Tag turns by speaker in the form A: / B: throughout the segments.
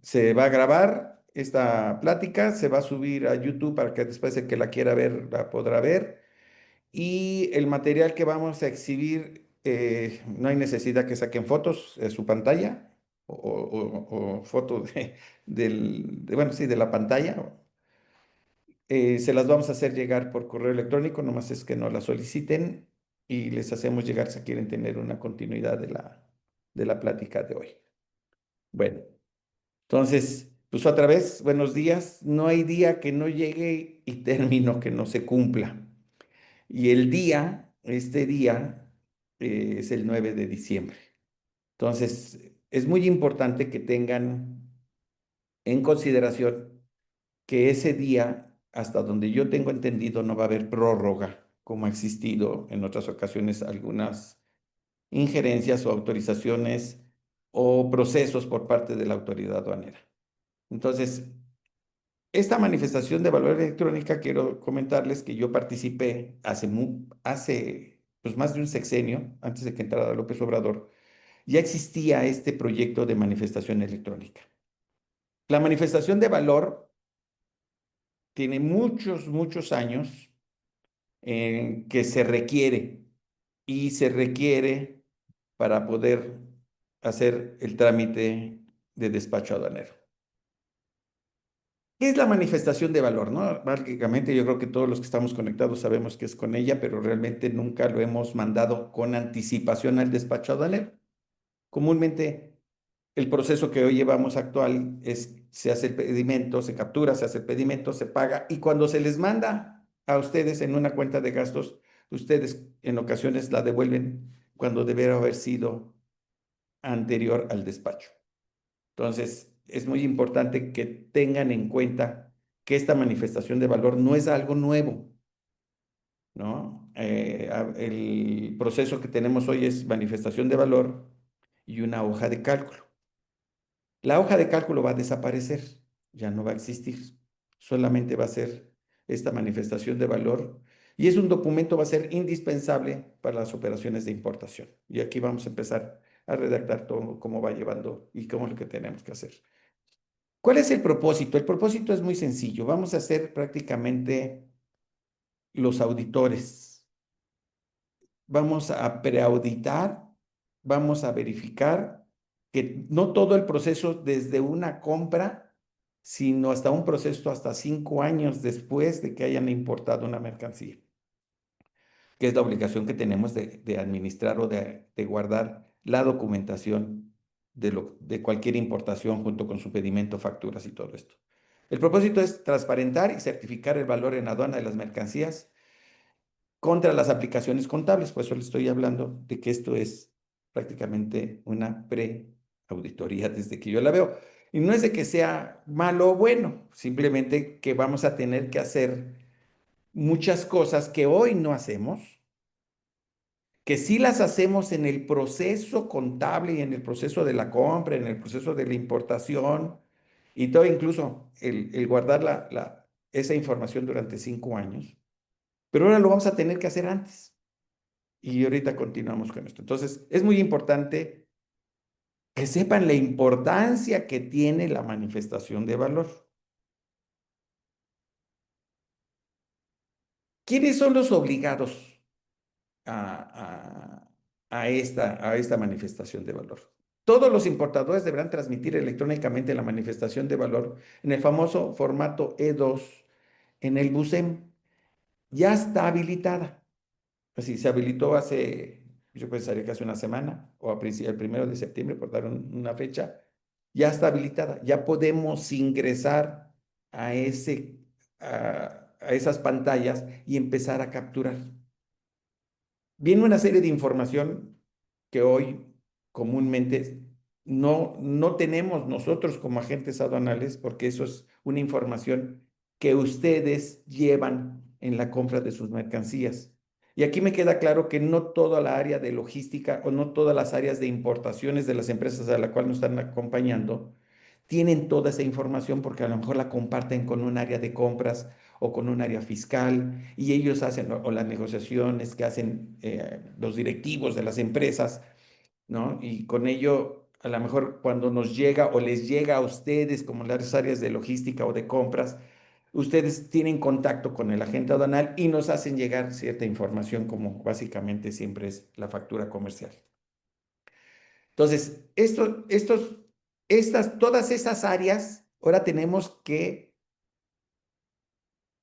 A: Se va a grabar esta plática, se va a subir a YouTube para que después el que la quiera ver la podrá ver. Y el material que vamos a exhibir, no hay necesidad que saquen fotos de su pantalla o foto bueno, sí, de la pantalla. Se las vamos a hacer llegar por correo electrónico, nomás es que nos la soliciten y les hacemos llegar si quieren tener una continuidad de la plática de hoy. Bueno, entonces, pues otra vez, buenos días. No hay día que no llegue y término que no se cumpla. Y este día, es el 9 de diciembre. Entonces, es muy importante que tengan en consideración que ese día, hasta donde yo tengo entendido, no va a haber prórroga, como ha existido en otras ocasiones algunas injerencias o autorizaciones o procesos por parte de la autoridad aduanera. Entonces, esta manifestación de valor electrónica, quiero comentarles que yo participé hace pues, más de un sexenio, antes de que entrara López Obrador, ya existía este proyecto de manifestación electrónica. La manifestación de valor tiene muchos años en que se requiere y se requiere para poder hacer el trámite de despacho aduanero. ¿Qué es la manifestación de valor, no? Básicamente yo creo que todos los que estamos conectados sabemos que es con ella, pero realmente nunca lo hemos mandado con anticipación al despacho aduanero. Comúnmente el proceso que hoy llevamos actual es, se hace el pedimento, se captura, se hace el pedimento, se paga y cuando se les manda a ustedes en una cuenta de gastos, ustedes en ocasiones la devuelven cuando debiera haber sido anterior al despacho. Entonces, es muy importante que tengan en cuenta que esta manifestación de valor no es algo nuevo, ¿no? El proceso que tenemos hoy es manifestación de valor y una hoja de cálculo. La hoja de cálculo va a desaparecer, ya no va a existir, solamente va a ser esta manifestación de valor y es un documento, va a ser indispensable para las operaciones de importación. Y aquí vamos a empezar a redactar todo cómo va llevando y cómo es lo que tenemos que hacer. ¿Cuál es el propósito? El propósito es muy sencillo. Vamos a ser prácticamente los auditores. Vamos a preauditar, vamos a verificar que no todo el proceso desde una compra, sino hasta un proceso hasta 5 años después de que hayan importado una mercancía, que es la obligación que tenemos de administrar o de guardar la documentación de cualquier importación junto con su pedimento, facturas y todo esto. El propósito es transparentar y certificar el valor en aduana de las mercancías contra las aplicaciones contables. Por eso le estoy hablando de que esto es prácticamente una pre-auditoría desde que yo la veo. Y no es de que sea malo o bueno, simplemente que vamos a tener que hacer muchas cosas que hoy no hacemos, que sí las hacemos en el proceso contable y en el proceso de la compra, en el proceso de la importación y todo, incluso el guardar esa información durante 5 años. Pero ahora lo vamos a tener que hacer antes. Y ahorita continuamos con esto. Entonces, es muy importante que sepan la importancia que tiene la manifestación de valor. ¿Quiénes son los obligados a, a esta manifestación de valor? Todos los importadores deberán transmitir electrónicamente la manifestación de valor en el famoso formato E2 en el BUSEM. Ya está habilitada. Así se habilitó hace, yo pensaría que hace una semana o el 1 de septiembre, por dar una fecha, ya está habilitada. Ya podemos ingresar a, a esas pantallas y empezar a capturar. Viene una serie de información que hoy comúnmente no tenemos nosotros como agentes aduanales, porque eso es una información que ustedes llevan en la compra de sus mercancías. Y aquí me queda claro que no toda la área de logística o no todas las áreas de importaciones de las empresas a la cual nos están acompañando tienen toda esa información porque a lo mejor la comparten con un área de compras o con un área fiscal y ellos hacen o las negociaciones que hacen los directivos de las empresas, ¿no? Y con ello a lo mejor cuando nos llega o les llega a ustedes, como las áreas de logística o de compras, ustedes tienen contacto con el agente aduanal y nos hacen llegar cierta información, como básicamente siempre es la factura comercial. Entonces, todas esas áreas, ahora tenemos que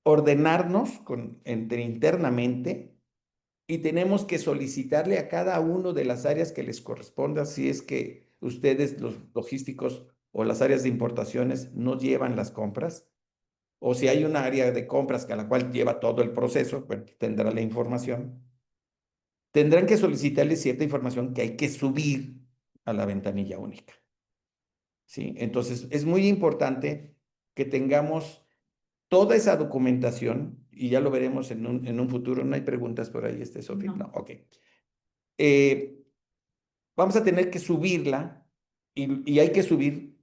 A: ordenarnos internamente y tenemos que solicitarle a cada uno de las áreas que les corresponda, si es que ustedes, los logísticos o las áreas de importaciones, no llevan las compras, o si hay una área de compras a la cual lleva todo el proceso, bueno, tendrá la información. Tendrán que solicitarle cierta información que hay que subir a la ventanilla única. ¿Sí? Entonces, es muy importante que tengamos toda esa documentación, y ya lo veremos en un futuro. No hay preguntas por ahí, Sofía. No, ok. Eh, Vamos a tener que subirla y hay que subir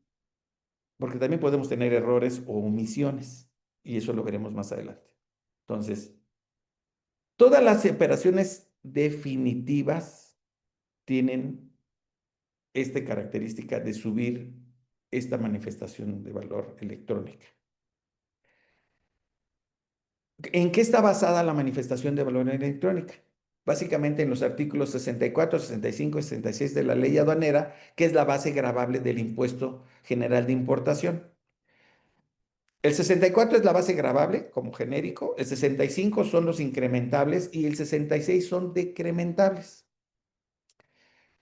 A: porque también podemos tener errores o omisiones y eso lo veremos más adelante. Entonces, todas las operaciones definitivas tienen esta característica de subir esta manifestación de valor electrónica. ¿En qué está basada la manifestación de valor electrónica? Básicamente en los artículos 64, 65 y 66 de la ley aduanera, que es la base gravable del impuesto general de importación. El 64 es la base gravable como genérico, el 65 son los incrementables y el 66 son decrementables.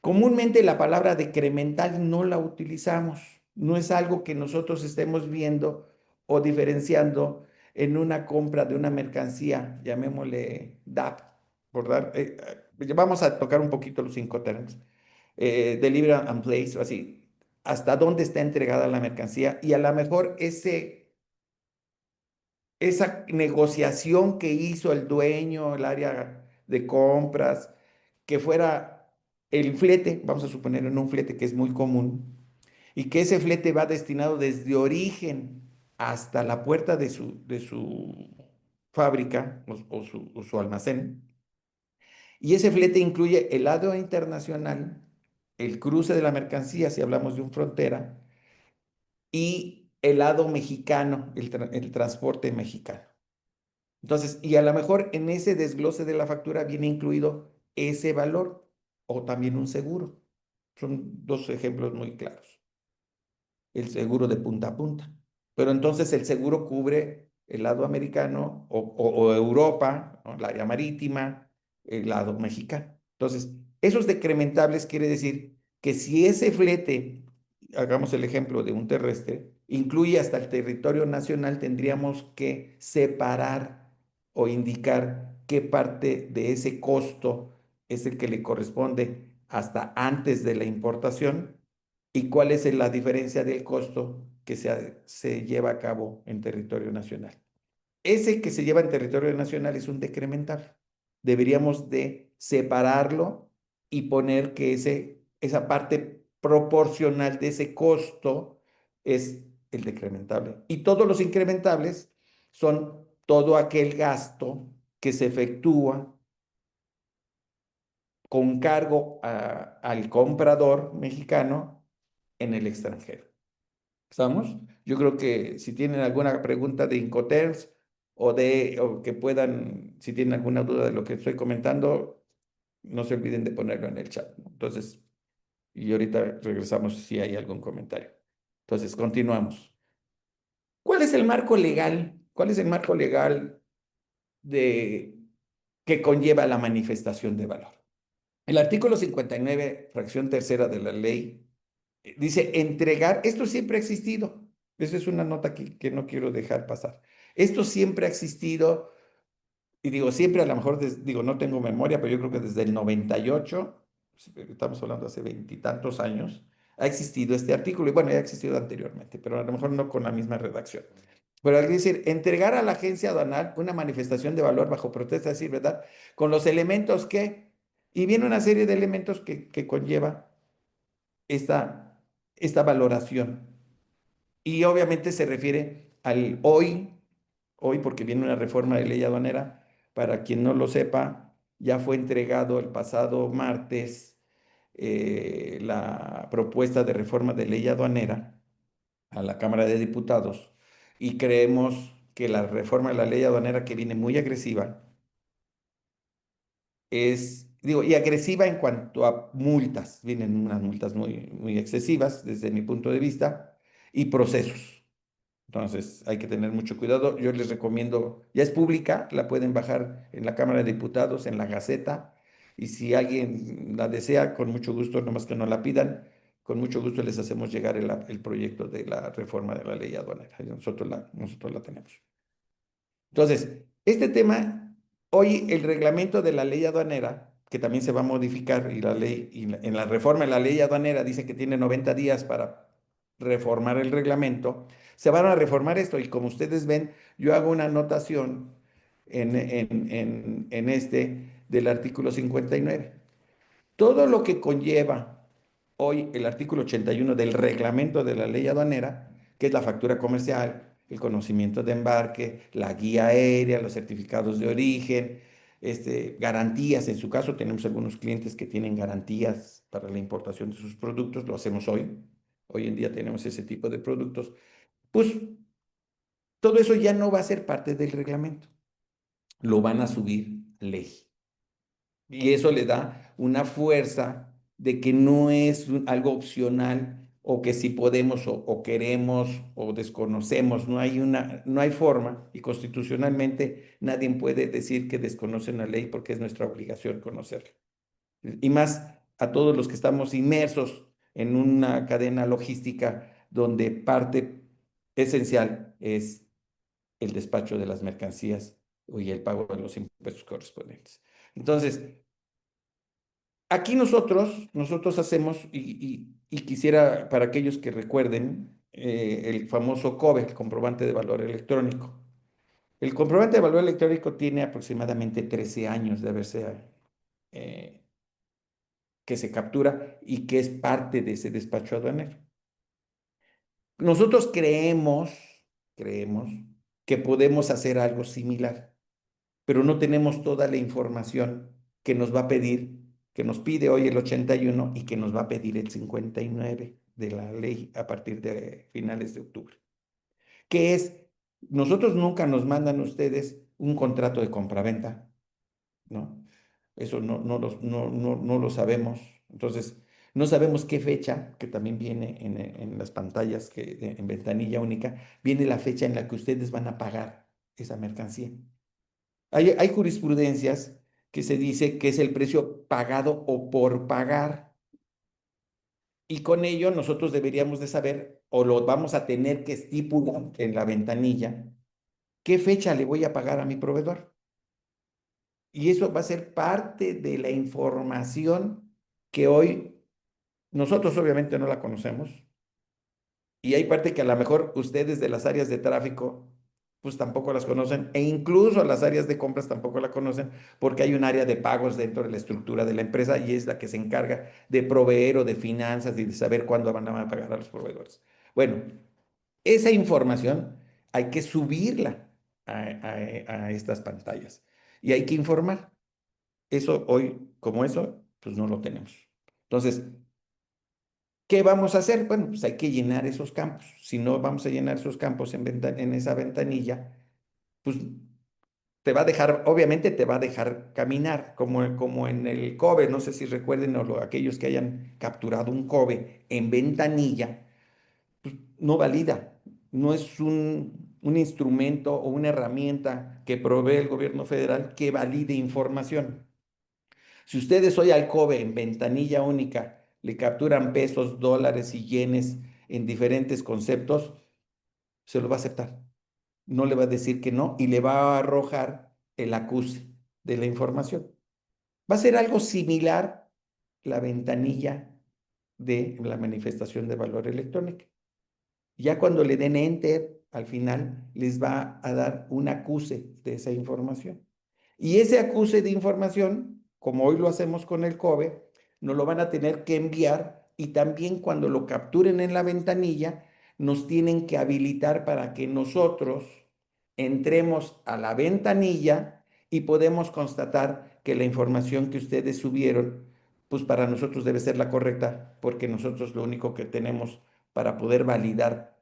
A: Comúnmente la palabra decremental no la utilizamos, no es algo que nosotros estemos viendo o diferenciando en una compra de una mercancía, llamémosle DAP, por dar, vamos a tocar un poquito los Incoterms, delivery and place, o así, hasta dónde está entregada la mercancía y a lo mejor esa negociación que hizo el dueño, el área de compras, que fuera el flete, vamos a suponer en un flete que es muy común, y que ese flete va destinado desde origen hasta la puerta de su fábrica o su almacén. Y ese flete incluye el lado internacional, el cruce de la mercancía, si hablamos de un frontera, y el lado mexicano, el transporte mexicano. Entonces, y a lo mejor en ese desglose de la factura viene incluido ese valor o también un seguro. Son dos ejemplos muy claros. El seguro de punta a punta. Pero entonces el seguro cubre el lado americano o Europa, ¿no? El área marítima, el lado mexicano. Entonces, esos decrementables quiere decir que si ese flete, hagamos el ejemplo de un terrestre, incluye hasta el territorio nacional, tendríamos que separar o indicar qué parte de ese costo es el que le corresponde hasta antes de la importación y cuál es la diferencia del costo que se lleva a cabo en territorio nacional. Ese que se lleva en territorio nacional es un decremental. Deberíamos de separarlo y poner que esa parte proporcional de ese costo es el decrementable. Y todos los incrementables son todo aquel gasto que se efectúa con cargo al comprador mexicano en el extranjero. ¿Estamos? Yo creo que si tienen alguna pregunta de Incoterms o que puedan, si tienen alguna duda de lo que estoy comentando, no se olviden de ponerlo en el chat, ¿no? Entonces, y ahorita regresamos si hay algún comentario. Entonces, continuamos. ¿Cuál es el marco legal? ¿Cuál es el marco legal de, que conlleva la manifestación de valor? El artículo 59, fracción tercera de la ley, dice entregar, esto siempre ha existido. Esa es una nota que no quiero dejar pasar. Esto siempre ha existido, y digo siempre, a lo mejor, digo, no tengo memoria, pero yo creo que desde el 98, estamos hablando hace veintitantos años, ha existido este artículo, y bueno, ya ha existido anteriormente, pero a lo mejor no con la misma redacción. Pero al decir, entregar a la agencia aduanal una manifestación de valor bajo protesta, es decir, ¿verdad? Con los elementos y viene una serie de elementos que conlleva esta valoración. Y obviamente se refiere al hoy porque viene una reforma de ley aduanera. Para quien no lo sepa, ya fue entregado el pasado martes la propuesta de reforma de ley aduanera a la Cámara de Diputados y creemos que la reforma de la ley aduanera que viene muy agresiva digo, y agresiva en cuanto a multas, vienen unas multas muy excesivas desde mi punto de vista, y procesos. Entonces hay que tener mucho cuidado. Yo les recomiendo, ya es pública, la pueden bajar en la Cámara de Diputados, en la Gaceta, y si alguien la desea, con mucho gusto, nomás que no la pidan, con mucho gusto les hacemos llegar el proyecto de la reforma de la ley aduanera. Nosotros la tenemos. Entonces, este tema, hoy el reglamento de la ley aduanera, que también se va a modificar, y la ley, en la reforma de la ley aduanera dice que tiene 90 días para reformar el reglamento, se van a reformar esto, y como ustedes ven, yo hago una anotación en este del artículo 59. Todo lo que conlleva hoy el artículo 81 del reglamento de la ley aduanera, que es la factura comercial, el conocimiento de embarque, la guía aérea, los certificados de origen, garantías. En su caso, tenemos algunos clientes que tienen garantías para la importación de sus productos, lo hacemos hoy. Hoy en día tenemos ese tipo de productos. Pues todo eso ya no va a ser parte del reglamento, lo van a subir ley. Y eso le da una fuerza de que no es algo opcional o que si podemos o queremos o desconocemos, no hay forma y constitucionalmente nadie puede decir que desconoce una ley porque es nuestra obligación conocerla. Y más a todos los que estamos inmersos en una cadena logística donde parte esencial es el despacho de las mercancías y el pago de los impuestos correspondientes. Entonces, aquí nosotros hacemos, y quisiera para aquellos que recuerden, el famoso COBE, el comprobante de valor electrónico. El comprobante de valor electrónico tiene aproximadamente 13 años de haberse, eh, que se captura y que es parte de ese despacho aduanero. Nosotros creemos que podemos hacer algo similar, pero no tenemos toda la información que nos va a pedir, que nos pide hoy el 81 y que nos va a pedir el 59 de la ley a partir de finales de octubre. Que es, nosotros nunca nos mandan ustedes un contrato de compraventa, ¿no? Eso no lo sabemos. Entonces, no sabemos qué fecha, que también viene en las pantallas, en ventanilla única, viene la fecha en la que ustedes van a pagar esa mercancía. Hay jurisprudencias que se dice que es el precio pagado o por pagar. Y con ello nosotros deberíamos de saber, o lo vamos a tener que estipular en la ventanilla, qué fecha le voy a pagar a mi proveedor. Y eso va a ser parte de la información que hoy nosotros obviamente no la conocemos. Y hay parte que a lo mejor ustedes de las áreas de tráfico, pues tampoco las conocen, e incluso las áreas de compras tampoco la conocen, porque hay un área de pagos dentro de la estructura de la empresa y es la que se encarga de proveer o de finanzas y de saber cuándo van a pagar a los proveedores. Bueno, esa información hay que subirla a estas pantallas y hay que informar. Eso hoy, como eso, pues no lo tenemos. Entonces, ¿qué vamos a hacer? Bueno, pues hay que llenar esos campos. Si no vamos a llenar esos campos en esa ventanilla, pues te va a dejar, obviamente te va a dejar caminar, como en el COBE. No sé si recuerden aquellos que hayan capturado un COBE en ventanilla, pues no valida. No es un instrumento o una herramienta que provee el gobierno federal que valide información. Si ustedes hoy al COBE en ventanilla única le capturan pesos, dólares y yenes en diferentes conceptos, se lo va a aceptar. No le va a decir que no y le va a arrojar el acuse de la información. Va a ser algo similar la ventanilla de la manifestación de valor electrónica. Ya cuando le den enter, al final les va a dar un acuse de esa información. Y ese acuse de información, como hoy lo hacemos con el COBE, nos lo van a tener que enviar y también cuando lo capturen en la ventanilla, nos tienen que habilitar para que nosotros entremos a la ventanilla y podemos constatar que la información que ustedes subieron pues para nosotros debe ser la correcta, porque nosotros lo único que tenemos para poder validar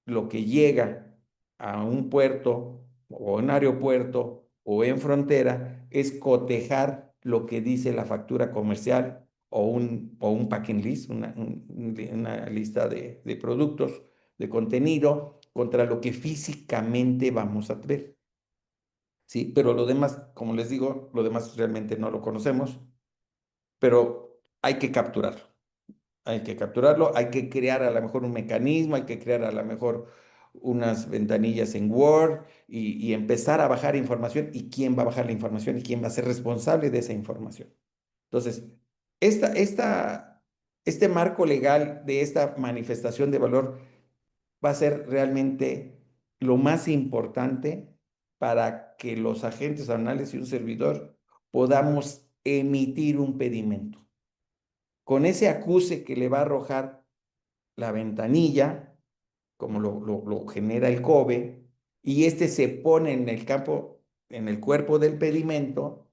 A: lo que llega a un puerto o un aeropuerto o en frontera es cotejar lo que dice la factura comercial o un packing list, una lista de productos, de contenido, contra lo que físicamente vamos a ver. Sí, pero lo demás, como les digo, lo demás realmente no lo conocemos, pero hay que capturarlo. Hay que capturarlo, hay que crear a lo mejor un mecanismo, hay que crear a lo mejor unas ventanillas en Word y empezar a bajar información y quién va a bajar la información y quién va a ser responsable de esa información. Entonces, esta, esta, este marco legal de esta manifestación de valor va a ser realmente lo más importante para que los agentes aduanales y un servidor podamos emitir un pedimento. Con ese acuse que le va a arrojar la ventanilla, como lo genera el COBE, y este se pone en el campo, en el cuerpo del pedimento,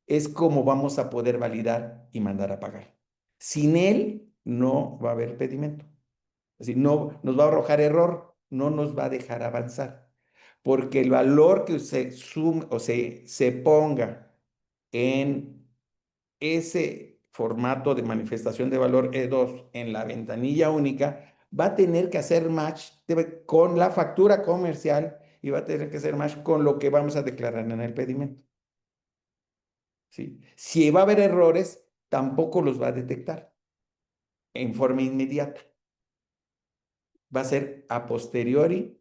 A: es como vamos a poder validar y mandar a pagar. Sin él no va a haber pedimento. Es decir, no nos va a arrojar error, no nos va a dejar avanzar, porque el valor que se sume o se ponga en ese formato de manifestación de valor E2 en la ventanilla única va a tener que hacer match con la factura comercial y va a tener que hacer match con lo que vamos a declarar en el pedimento. ¿Sí? Si va a haber errores, tampoco los va a detectar en forma inmediata. Va a ser a posteriori,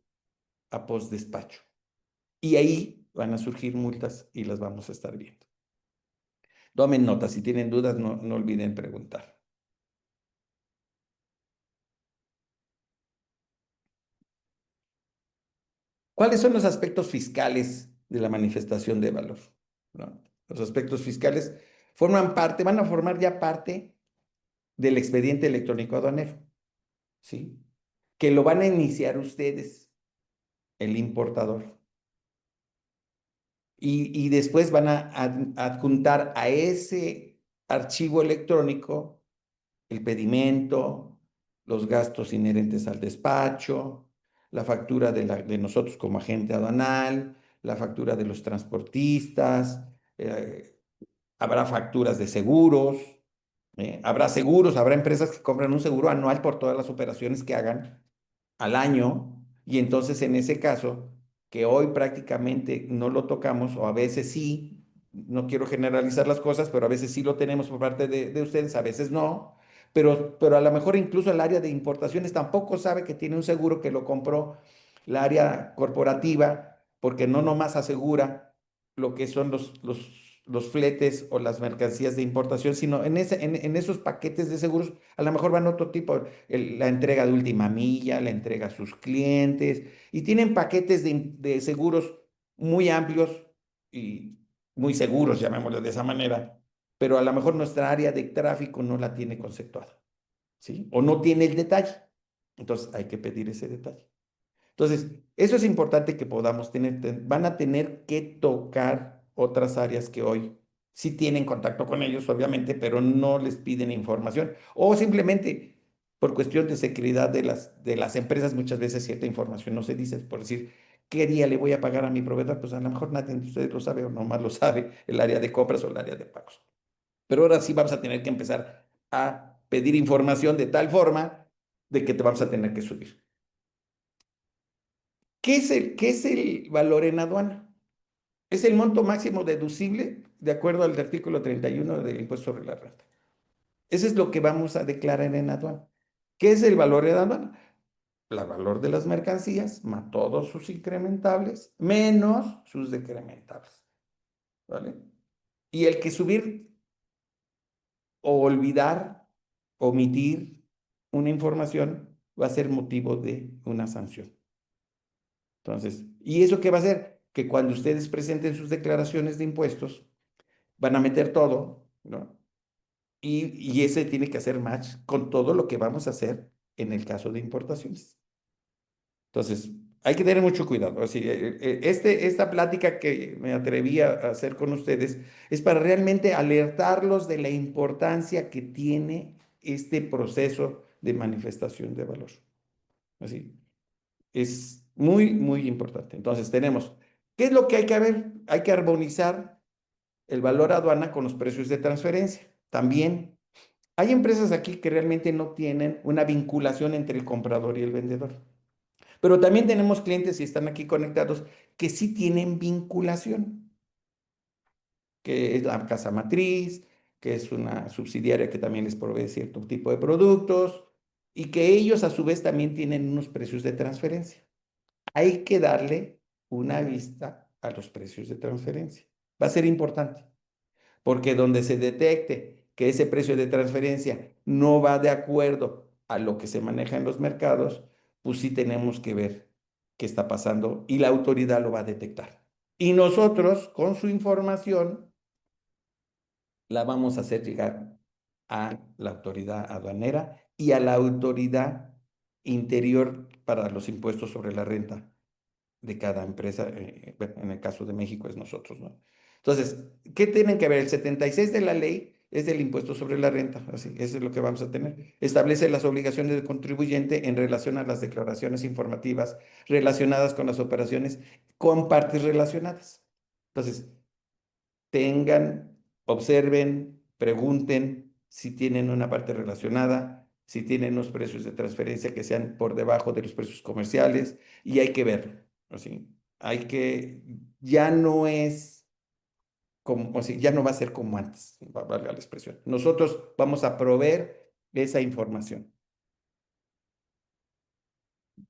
A: a postdespacho. Y ahí van a surgir multas y las vamos a estar viendo. Tomen nota, si tienen dudas, no olviden preguntar. ¿Cuáles son los aspectos fiscales de la manifestación de valor? ¿No? Los aspectos fiscales forman parte, van a formar ya parte del expediente electrónico aduanero, ¿sí? Que lo van a iniciar ustedes, el importador. Y después van a adjuntar a ese archivo electrónico el pedimento, los gastos inherentes al despacho, la factura de nosotros como agente aduanal, la factura de los transportistas, habrá facturas de seguros, habrá seguros, habrá empresas que compran un seguro anual por todas las operaciones que hagan al año, y entonces en ese caso, que hoy prácticamente no lo tocamos, o a veces sí, no quiero generalizar las cosas, pero a veces sí lo tenemos por parte de ustedes, a veces no, pero a lo mejor incluso el área de importaciones tampoco sabe que tiene un seguro que lo compró la área corporativa, porque no nomás asegura lo que son los fletes o las mercancías de importación, sino en esos paquetes de seguros, a lo mejor van otro tipo, la entrega de última milla, la entrega a sus clientes, y tienen paquetes de seguros muy amplios y muy seguros, llamémoslo de esa manera, pero a lo mejor nuestra área de tráfico no la tiene conceptuada, ¿sí? O no tiene el detalle. Entonces hay que pedir ese detalle. Entonces, eso es importante que podamos tener, van a tener que tocar otras áreas que hoy sí tienen contacto con ellos, obviamente, pero no les piden información. O simplemente por cuestión de seguridad de las empresas, muchas veces cierta información no se dice, por decir, ¿qué día le voy a pagar a mi proveedor? Pues a lo mejor nadie de ustedes lo sabe o nomás lo sabe el área de compras o el área de pagos. Pero ahora sí vamos a tener que empezar a pedir información de tal forma de que te vamos a tener que subir. ¿Qué es el valor en aduana? Es el monto máximo deducible de acuerdo al artículo 31 del impuesto sobre la renta. Eso es lo que vamos a declarar en aduana. ¿Qué es el valor en aduana? El valor de las mercancías más todos sus incrementables menos sus decrementables. ¿Vale? Y el que subir o olvidar, omitir una información va a ser motivo de una sanción. Entonces, ¿y eso qué va a hacer? Que cuando ustedes presenten sus declaraciones de impuestos, van a meter todo, ¿no? Y ese tiene que hacer match con todo lo que vamos a hacer en el caso de importaciones. Entonces, hay que tener mucho cuidado. Así, esta plática que me atreví a hacer con ustedes es para realmente alertarlos de la importancia que tiene este proceso de manifestación de valor. Así, es muy, muy importante. Entonces, tenemos, ¿qué es lo que hay que ver? Hay que armonizar el valor aduana con los precios de transferencia. También hay empresas aquí que realmente no tienen una vinculación entre el comprador y el vendedor. Pero también tenemos clientes, y están aquí conectados, que sí tienen vinculación, que es la casa matriz, que es una subsidiaria que también les provee cierto tipo de productos y que ellos a su vez también tienen unos precios de transferencia. Hay que darle una vista a los precios de transferencia. Va a ser importante, porque donde se detecte que ese precio de transferencia no va de acuerdo a lo que se maneja en los mercados, pues sí tenemos que ver qué está pasando y la autoridad lo va a detectar. Y nosotros, con su información, la vamos a hacer llegar a la autoridad aduanera y a la autoridad interior para los impuestos sobre la renta de cada empresa, en el caso de México es nosotros, ¿no? Entonces, ¿qué tienen que ver? El 76 de la ley es del impuesto sobre la renta, así, eso es lo que vamos a tener. Establece las obligaciones del contribuyente en relación a las declaraciones informativas relacionadas con las operaciones con partes relacionadas. Entonces, tengan, observen, pregunten si tienen una parte relacionada, si tienen unos precios de transferencia que sean por debajo de los precios comerciales, y hay que verlo. Así, hay que, ya no es como, o sea, ya no va a ser como antes, valga la expresión. Nosotros vamos a proveer esa información.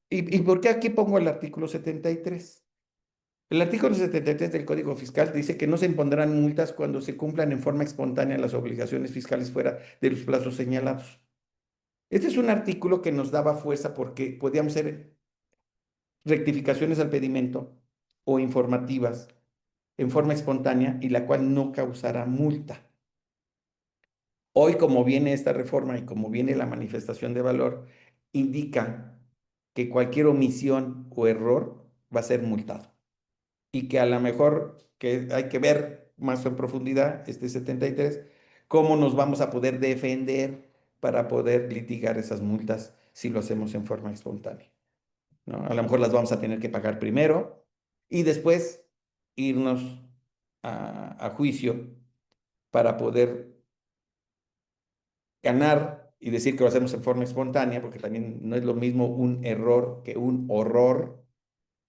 A: ¿Y por qué aquí pongo el artículo 73? El artículo 73 del Código Fiscal dice que no se impondrán multas cuando se cumplan en forma espontánea las obligaciones fiscales fuera de los plazos señalados. Este es un artículo que nos daba fuerza porque podíamos hacer rectificaciones al pedimento o informativas en forma espontánea y la cual no causará multa. Hoy, como viene esta reforma y como viene la manifestación de valor, indica que cualquier omisión o error va a ser multado y que a lo mejor que hay que ver más en profundidad este 73, cómo nos vamos a poder defender para poder litigar esas multas si lo hacemos en forma espontánea, ¿no? A lo mejor las vamos a tener que pagar primero y después irnos a juicio para poder ganar y decir que lo hacemos en forma espontánea, porque también no es lo mismo un error que un horror,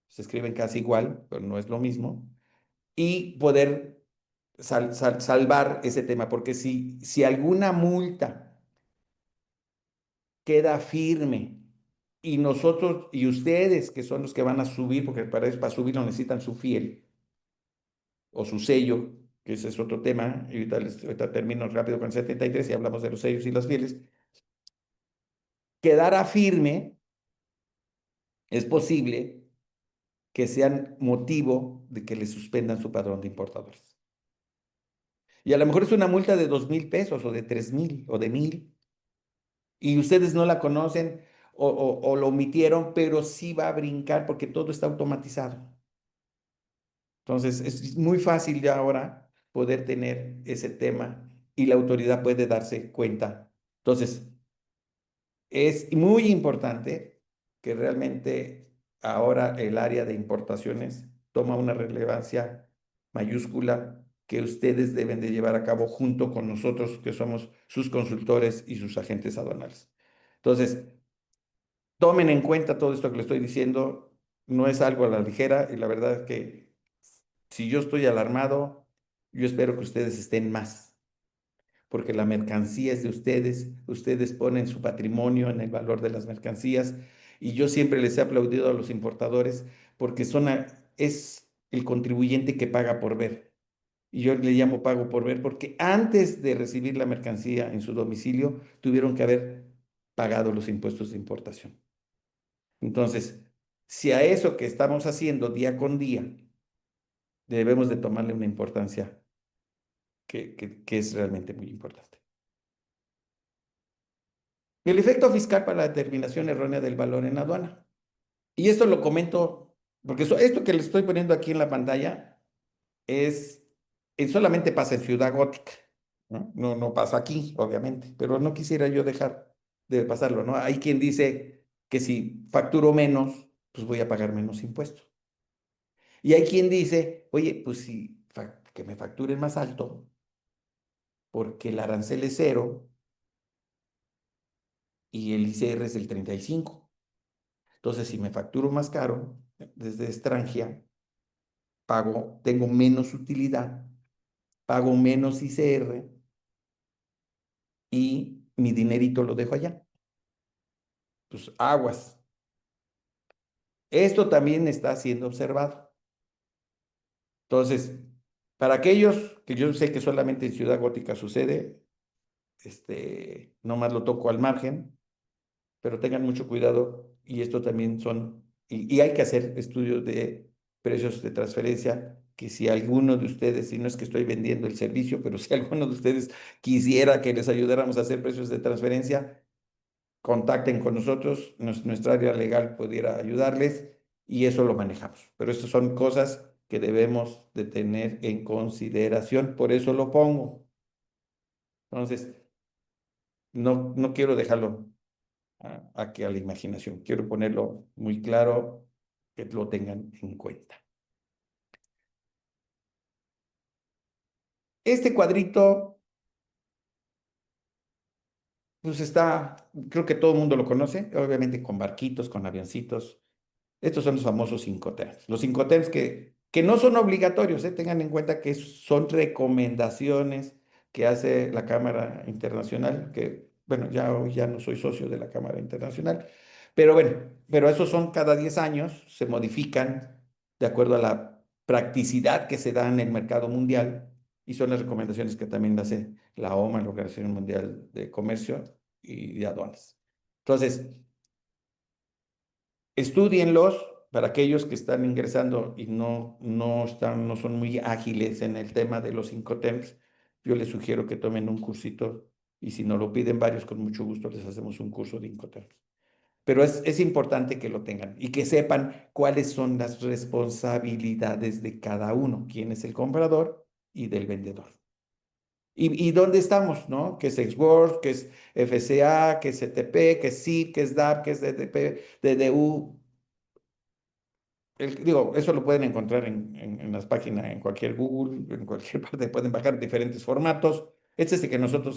A: se escriben casi igual, pero no es lo mismo, y poder salvar ese tema, porque si alguna multa queda firme y nosotros y ustedes, que son los que van a subir, porque para eso, para subirlo necesitan su fiel o su sello, que ese es otro tema, y ahorita termino rápido con el 73 y hablamos de los sellos y las fieles, quedará firme, es posible que sean motivo de que le suspendan su padrón de importadores. Y a lo mejor es una multa de 2,000 pesos o de 3,000 o de 1,000 y ustedes no la conocen o lo omitieron, pero sí va a brincar porque todo está automatizado. Entonces, es muy fácil ya ahora poder tener ese tema y la autoridad puede darse cuenta. Entonces, es muy importante que realmente ahora el área de importaciones toma una relevancia mayúscula que ustedes deben de llevar a cabo junto con nosotros, que somos sus consultores y sus agentes aduanales. Entonces, tomen en cuenta todo esto que les estoy diciendo, no es algo a la ligera y la verdad es que si yo estoy alarmado, yo espero que ustedes estén más, porque la mercancía es de ustedes, ustedes ponen su patrimonio en el valor de las mercancías y yo siempre les he aplaudido a los importadores porque es el contribuyente que paga por ver. Y yo le llamo pago por ver porque antes de recibir la mercancía en su domicilio tuvieron que haber pagado los impuestos de importación. Entonces, si a eso que estamos haciendo día con día debemos de tomarle una importancia que es realmente muy importante. El efecto fiscal para la determinación errónea del valor en aduana. Y esto lo comento, porque esto que le estoy poniendo aquí en la pantalla es, solamente pasa en Ciudad Gótica, ¿no? No, no pasa aquí, obviamente, pero no quisiera yo dejar de pasarlo, ¿no? Hay quien dice que si facturo menos, pues voy a pagar menos impuestos. Y hay quien dice, oye, pues si que me facturen más alto, porque el arancel es cero y el ICR es el 35. Entonces, si me facturo más caro desde extranjera, tengo menos utilidad, pago menos ICR y mi dinerito lo dejo allá. Pues aguas. Esto también está siendo observado. Entonces, para aquellos que yo sé que solamente en Ciudad Gótica sucede, nomás lo toco al margen, pero tengan mucho cuidado y esto también y hay que hacer estudios de precios de transferencia, que si alguno de ustedes, y no es que estoy vendiendo el servicio, pero si alguno de ustedes quisiera que les ayudáramos a hacer precios de transferencia, contacten con nosotros, nuestra área legal pudiera ayudarles y eso lo manejamos. Pero estas son cosas que debemos de tener en consideración, por eso lo pongo. Entonces, no quiero dejarlo que a la imaginación. Quiero ponerlo muy claro, que lo tengan en cuenta. Este cuadrito, pues creo que todo el mundo lo conoce, obviamente con barquitos, con avioncitos. Estos son los famosos Incoterms. Los Incoterms que no son obligatorios, tengan en cuenta que son recomendaciones que hace la Cámara Internacional, que, bueno, ya hoy ya no soy socio de la Cámara Internacional, pero bueno, pero esos son cada 10 años, se modifican de acuerdo a la practicidad que se da en el mercado mundial y son las recomendaciones que también hace la OMA, la Organización Mundial de Comercio y de Aduanas. Entonces, estúdienlos para aquellos que están ingresando y no son muy ágiles en el tema de los Incoterms. Yo les sugiero que tomen un cursito y si nos lo piden varios, con mucho gusto les hacemos un curso de Incoterms. Pero es importante que lo tengan y que sepan cuáles son las responsabilidades de cada uno, quién es el comprador y del vendedor. Y dónde estamos, ¿no? ¿Qué es Xworth, qué es FCA, qué es CTP, qué es CIP, qué es DAP, qué es DDP, DDU? Digo, eso lo pueden encontrar en las páginas, en cualquier Google, en cualquier parte, pueden bajar diferentes formatos. Este es el que nosotros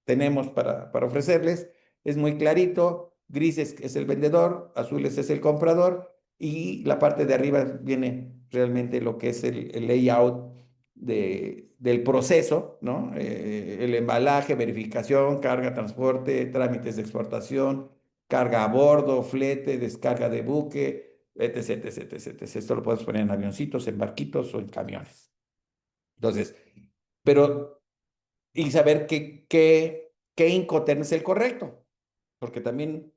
A: tenemos para ofrecerles. Es muy clarito, gris es el vendedor, azules es el comprador y la parte de arriba viene realmente lo que es el layout del proceso, ¿no? El embalaje, verificación, carga, transporte, trámites de exportación, carga a bordo, flete, descarga de buque, etc, etc, etc. Esto lo puedes poner en avioncitos, en barquitos o en camiones. Entonces, pero, y saber qué Incoterm es el correcto, porque también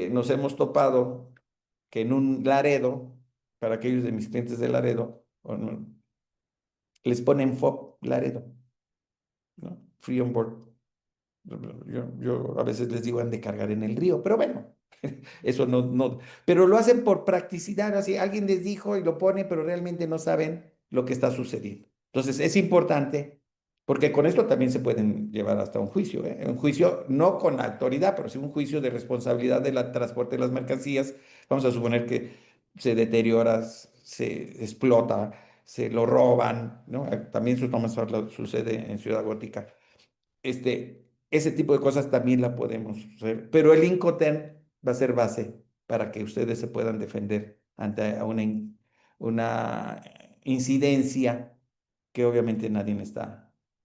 A: nos hemos topado que en un Laredo, para aquellos de mis clientes de Laredo, les ponen FOB Laredo, ¿no? Free on board. Yo a veces les digo han de cargar en el río, pero bueno, eso pero lo hacen por practicidad, así alguien les dijo y lo pone, pero realmente no saben lo que está sucediendo. Entonces es importante, porque con esto también se pueden llevar hasta un juicio, ¿eh? Un juicio no con la autoridad, pero sí un juicio de responsabilidad del transporte de las mercancías. Vamos a suponer que se deteriora, se explota, se lo roban, ¿no? También eso no sucede en Ciudad Gótica. Ese tipo de cosas también la podemos hacer, pero el Incoterm va a ser base para que ustedes se puedan defender ante una incidencia que obviamente nadie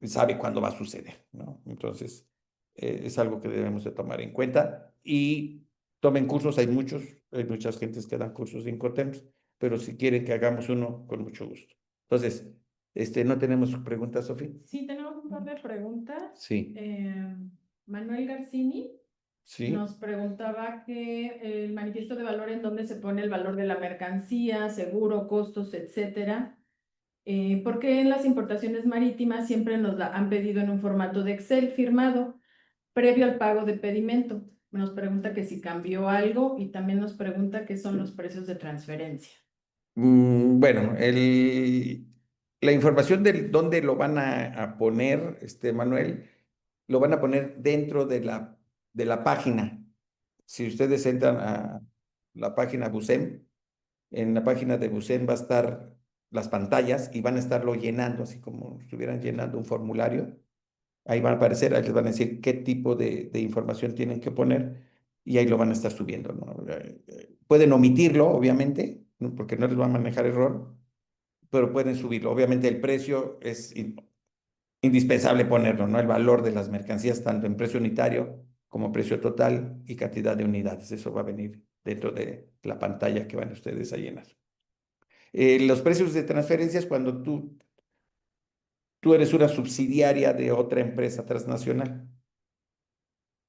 A: sabe cuándo va a suceder, ¿no? Entonces, es algo que debemos de tomar en cuenta y tomen cursos, hay muchas gentes que dan cursos de Incoterms, pero si quieren que hagamos uno, con mucho gusto. Entonces, ¿no tenemos preguntas, Sofía?
B: Sí, tenemos un par de preguntas.
A: Sí.
B: Manuel Garcini
A: Sí,
B: nos preguntaba que el manifiesto de valor en donde se pone el valor de la mercancía, seguro, costos, etcétera. ¿Por qué en las importaciones marítimas siempre nos la han pedido en un formato de Excel firmado previo al pago de pedimento? Nos pregunta que si cambió algo y también nos pregunta qué son los precios de transferencia.
A: Bueno, la información de dónde lo van a poner, Manuel, lo van a poner dentro de la página. Si ustedes entran a la página Busem, en la página de Busem va a estar las pantallas y van a estarlo llenando, así como si estuvieran llenando un formulario. Ahí van a aparecer, ahí les van a decir qué tipo de información tienen que poner y ahí lo van a estar subiendo, ¿no? Pueden omitirlo, obviamente, ¿no? Porque no les va a manejar error, pero pueden subirlo. Obviamente el precio es indispensable ponerlo, ¿no? El valor de las mercancías, tanto en precio unitario como precio total y cantidad de unidades. Eso va a venir dentro de la pantalla que van ustedes a llenar. Los precios de transferencias, cuando tú eres una subsidiaria de otra empresa transnacional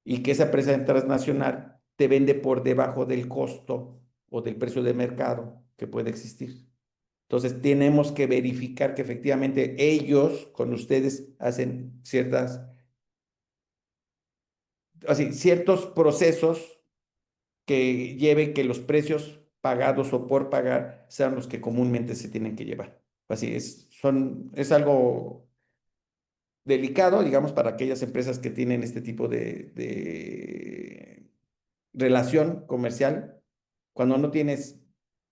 A: y que esa empresa transnacional te vende por debajo del costo o del precio de mercado que puede existir. Entonces, tenemos que verificar que efectivamente ellos con ustedes hacen ciertos procesos que lleven que los precios pagados o por pagar sean los que comúnmente se tienen que llevar. Así es algo delicado, digamos, para aquellas empresas que tienen este tipo de relación comercial. Cuando no tienes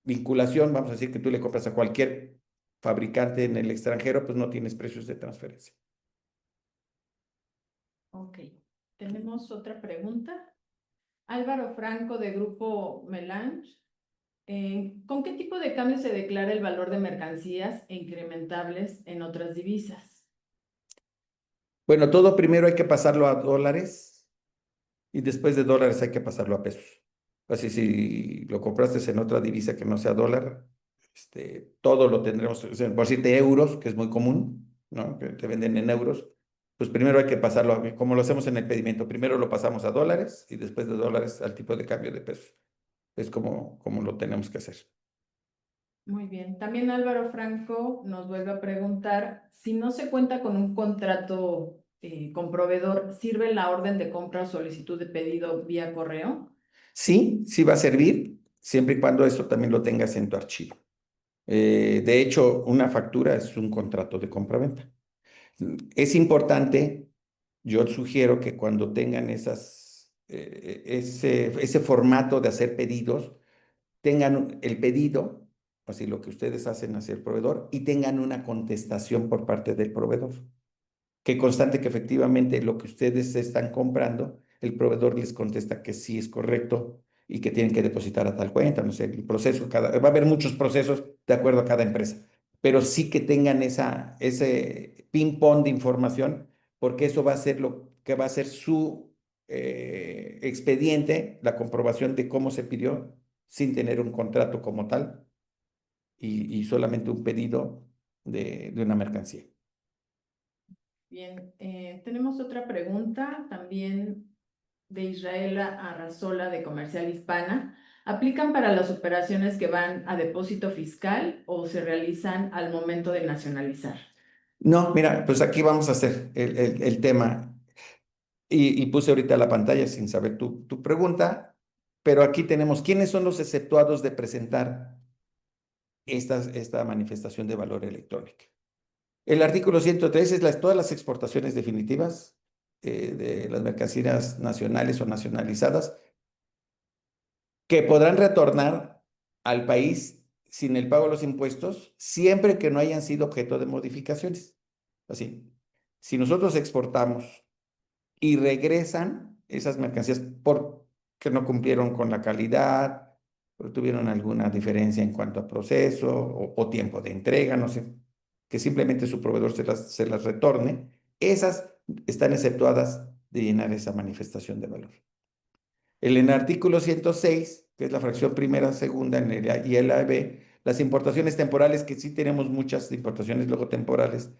A: vinculación, vamos a decir que tú le compras a cualquier fabricante en el extranjero, pues no tienes precios de transferencia.
B: Ok, tenemos otra pregunta. Álvaro Franco de Grupo Melange. ¿Con qué tipo de cambio se declara el valor de mercancías incrementables en otras divisas?
A: Bueno, todo primero hay que pasarlo a dólares y después de dólares hay que pasarlo a pesos. Así si lo compraste en otra divisa que no sea dólar, todo lo tendremos, o sea, por decirte euros, que es muy común, ¿no? Que te venden en euros, pues primero hay que pasarlo, como lo hacemos en el pedimento, primero lo pasamos a dólares y después de dólares al tipo de cambio de pesos. Es como lo tenemos que hacer.
B: Muy bien. También Álvaro Franco nos vuelve a preguntar si no se cuenta con un contrato con proveedor, ¿sirve la orden de compra o solicitud de pedido vía correo?
A: Sí, sí va a servir, siempre y cuando eso también lo tengas en tu archivo. De hecho, una factura es un contrato de compraventa. Es importante, yo sugiero que cuando tengan ese formato de hacer pedidos, tengan el pedido, así lo que ustedes hacen hacia el proveedor, y tengan una contestación por parte del proveedor que constante que efectivamente lo que ustedes están comprando, el proveedor les contesta que sí es correcto y que tienen que depositar a tal cuenta, no sé, el proceso, va a haber muchos procesos de acuerdo a cada empresa, pero sí que tengan ese ping-pong de información, porque eso va a ser lo que va a ser su expediente, la comprobación de cómo se pidió sin tener un contrato como tal y solamente un pedido de una mercancía.
B: Bien, tenemos otra pregunta también de Israela Arrazola de Comercial Hispana. ¿Aplican para las operaciones que van a depósito fiscal o se realizan al momento de nacionalizar?
A: No, mira, pues aquí vamos a hacer el tema y puse ahorita la pantalla sin saber tu pregunta, pero aquí tenemos quiénes son los exceptuados de presentar esta manifestación de valor electrónica. El artículo 103 es todas las exportaciones definitivas de las mercancías nacionales o nacionalizadas que podrán retornar al país sin el pago de los impuestos siempre que no hayan sido objeto de modificaciones. Así, si nosotros exportamos y regresan esas mercancías porque no cumplieron con la calidad, o tuvieron alguna diferencia en cuanto a proceso o tiempo de entrega, no sé, que simplemente su proveedor se las retorne, esas están exceptuadas de llenar esa manifestación de valor. En el artículo 106, que es la fracción primera, segunda en el A y el AB, las importaciones temporales, que sí tenemos muchas importaciones luego temporales,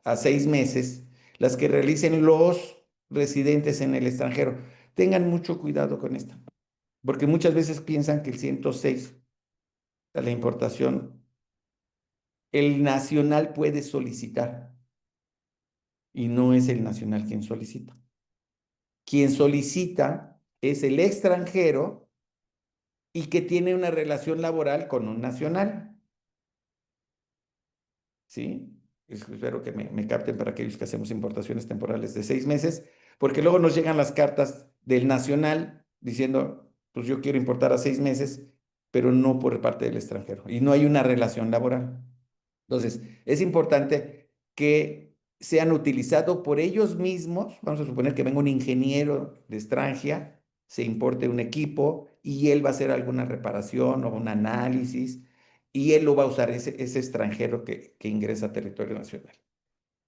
A: a 6 meses, las que realicen los residentes en el extranjero. Tengan mucho cuidado con esto, porque muchas veces piensan que el 106, la importación, el nacional puede solicitar y no es el nacional quien solicita. Quien solicita es el extranjero y que tiene una relación laboral con un nacional. ¿Sí? Espero que me capten para aquellos que hacemos importaciones temporales de 6 meses, porque luego nos llegan las cartas del nacional diciendo, pues yo quiero importar a 6 meses, pero no por parte del extranjero. Y no hay una relación laboral. Entonces, es importante que sean utilizados por ellos mismos. Vamos a suponer que venga un ingeniero de extranjera, se importe un equipo y él va a hacer alguna reparación o un análisis y él lo va a usar ese extranjero que ingresa a territorio nacional.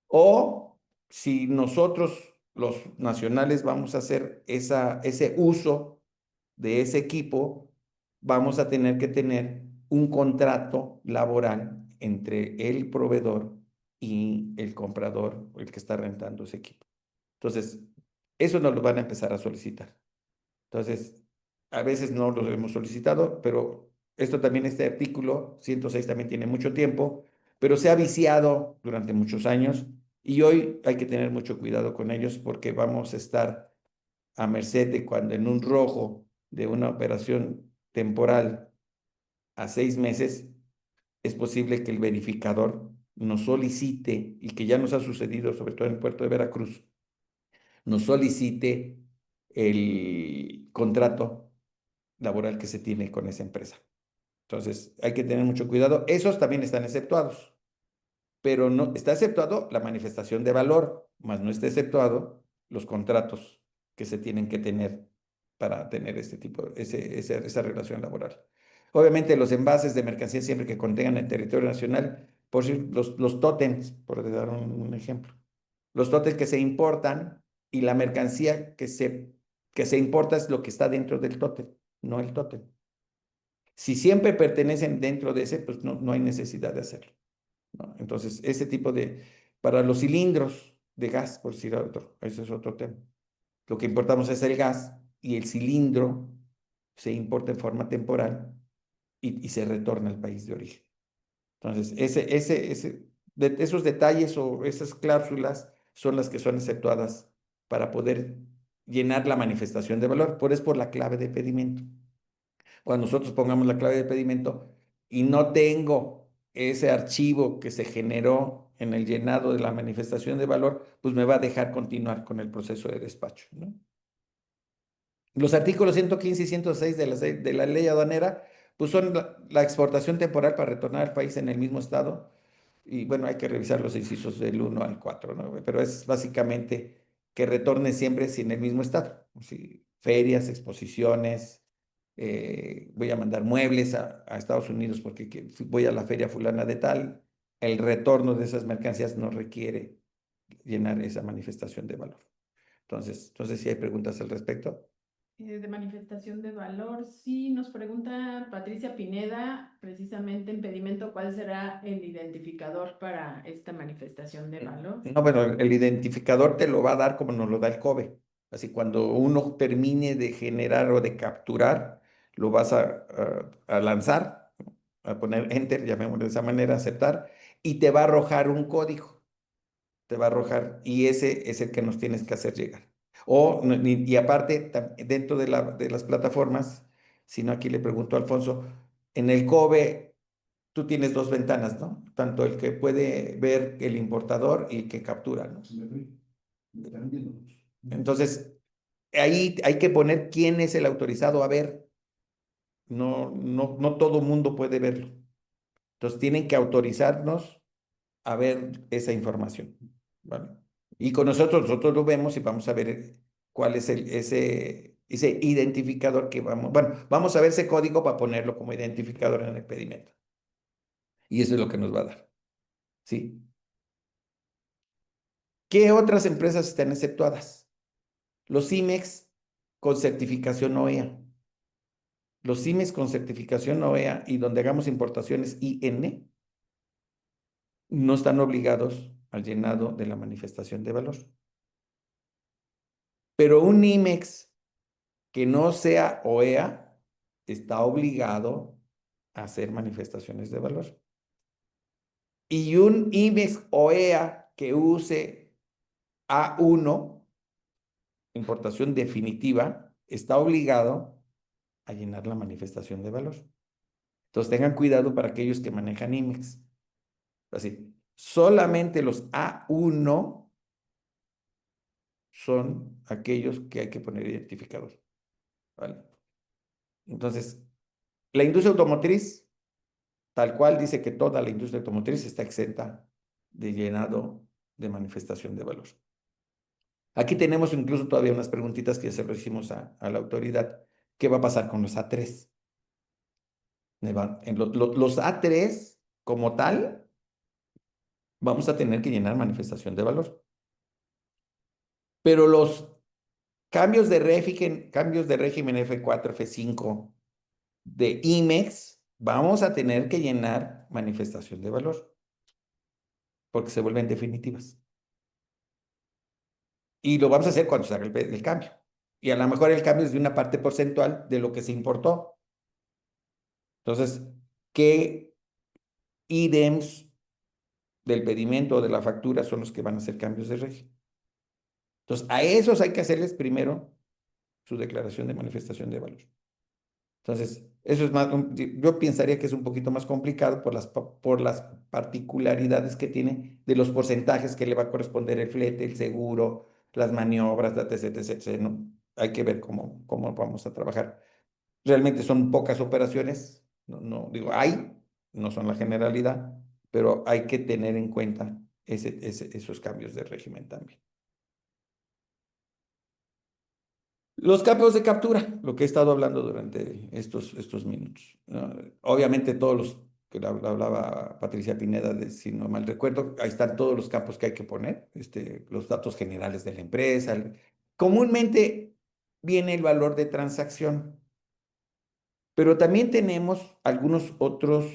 A: O si nosotros, los nacionales, vamos a hacer ese uso de ese equipo, vamos a tener que tener un contrato laboral entre el proveedor y el comprador, el que está rentando ese equipo. Entonces, eso nos lo van a empezar a solicitar. Entonces, a veces no lo hemos solicitado, pero esto también, este artículo 106 también tiene mucho tiempo, pero se ha viciado durante muchos años y hoy hay que tener mucho cuidado con ellos porque vamos a estar a merced de cuando en un rojo de una operación temporal a 6 meses, es posible que el verificador nos solicite, y que ya nos ha sucedido, sobre todo en el puerto de Veracruz, nos solicite el contrato laboral que se tiene con esa empresa. Entonces, hay que tener mucho cuidado. Esos también están exceptuados, pero no está exceptuado la manifestación de valor, más no está exceptuado los contratos que se tienen que tener para tener este tipo, esa relación laboral. Obviamente, los envases de mercancía siempre que contengan el territorio nacional, por decir, los tótems, por dar un ejemplo. Los tótems que se importan y la mercancía que se importa es lo que está dentro del tótem, no el tótem. Si siempre pertenecen dentro de ese, pues no hay necesidad de hacerlo, ¿no? Entonces, ese tipo para los cilindros de gas, por decir otro, ese es otro tema. Lo que importamos es el gas y el cilindro se importa en forma temporal y se retorna al país de origen. Entonces, esos detalles o esas cláusulas son las que son exceptuadas para poder llenar la manifestación de valor, es por la clave de pedimento. Cuando nosotros pongamos la clave de pedimento y no tengo ese archivo que se generó en el llenado de la manifestación de valor, pues me va a dejar continuar con el proceso de despacho, ¿no? Los artículos 115 y 106 de la ley aduanera, pues son la exportación temporal para retornar al país en el mismo estado. Y bueno, hay que revisar los incisos del 1 al 4, ¿no? Pero es básicamente que retorne siempre en el mismo estado. Sí, ferias, exposiciones, voy a mandar muebles a Estados Unidos porque voy a la feria fulana de tal. El retorno de esas mercancías no requiere llenar esa manifestación de valor. Entonces, si hay preguntas al respecto.
B: De manifestación de valor, sí, nos pregunta Patricia Pineda, precisamente en pedimento, ¿cuál será el identificador para esta manifestación de valor?
A: No, bueno, el identificador te lo va a dar como nos lo da el COBE. Así, cuando uno termine de generar o de capturar, lo vas a lanzar, a poner enter, llamémoslo de esa manera, aceptar, y te va a arrojar un código. Te va a arrojar, y ese es el que nos tienes que hacer llegar. Y aparte, dentro de las plataformas, si no, aquí le pregunto a Alfonso, en el COBE tú tienes dos ventanas, ¿no? Tanto el que puede ver el importador y el que captura, ¿no? Entonces, ahí hay que poner quién es el autorizado a ver. No todo mundo puede verlo. Entonces, tienen que autorizarnos a ver esa información, ¿vale? Y con nosotros lo vemos y vamos a ver cuál es ese identificador que vamos a ver ese código para ponerlo como identificador en el pedimento. Y eso es lo que nos va a dar, ¿sí? ¿Qué otras empresas están exceptuadas? Los IMEX con certificación OEA. Los IMEX con certificación OEA y donde hagamos importaciones IN no están obligados al llenado de la manifestación de valor. Pero un IMEX que no sea OEA está obligado a hacer manifestaciones de valor. Y un IMEX OEA que use A1, importación definitiva, está obligado a llenar la manifestación de valor. Entonces tengan cuidado para aquellos que manejan IMEX. Así, solamente los A1 son aquellos que hay que poner identificador. ¿Vale? Entonces, la industria automotriz, tal cual dice que toda la industria automotriz está exenta de llenado de manifestación de valor. Aquí tenemos incluso todavía unas preguntitas que se lo hicimos a la autoridad. ¿Qué va a pasar con los A3? Los A3, como tal, vamos a tener que llenar manifestación de valor. Pero los cambios de régimen F4, F5 de IMEX, vamos a tener que llenar manifestación de valor, porque se vuelven definitivas. Y lo vamos a hacer cuando se haga el cambio. Y a lo mejor el cambio es de una parte porcentual de lo que se importó. Entonces, ¿qué ítems del pedimento o de la factura son los que van a hacer cambios de régimen? Entonces, a esos hay que hacerles primero su declaración de manifestación de valor. Entonces, eso es más, yo pensaría que es un poquito más complicado por las particularidades que tiene de los porcentajes que le va a corresponder el flete, el seguro, las maniobras, etc, etc, etc, ¿no? Hay que ver cómo vamos a trabajar. Realmente son pocas operaciones, digo, no son la generalidad, pero hay que tener en cuenta esos cambios de régimen también. Los campos de captura, lo que he estado hablando durante estos minutos, ¿no? Obviamente todos los que hablaba Patricia Pineda, si no mal recuerdo, ahí están todos los campos que hay que poner, los datos generales de la empresa. Comúnmente viene el valor de transacción, pero también tenemos algunos otros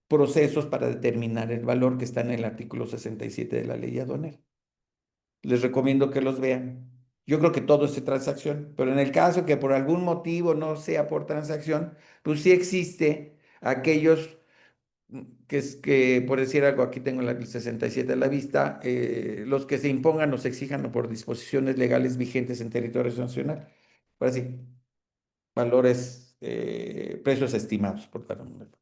A: procesos para determinar el valor que está en el artículo 67 de la ley aduanera. Les recomiendo que los vean. Yo creo que todo es transacción, pero en el caso que por algún motivo no sea por transacción, pues sí existe aquellos que por decir algo, aquí tengo el 67 a la vista, los que se impongan o se exijan por disposiciones legales vigentes en territorio nacional. Ahora sí, valores, precios estimados, por dar un ejemplo,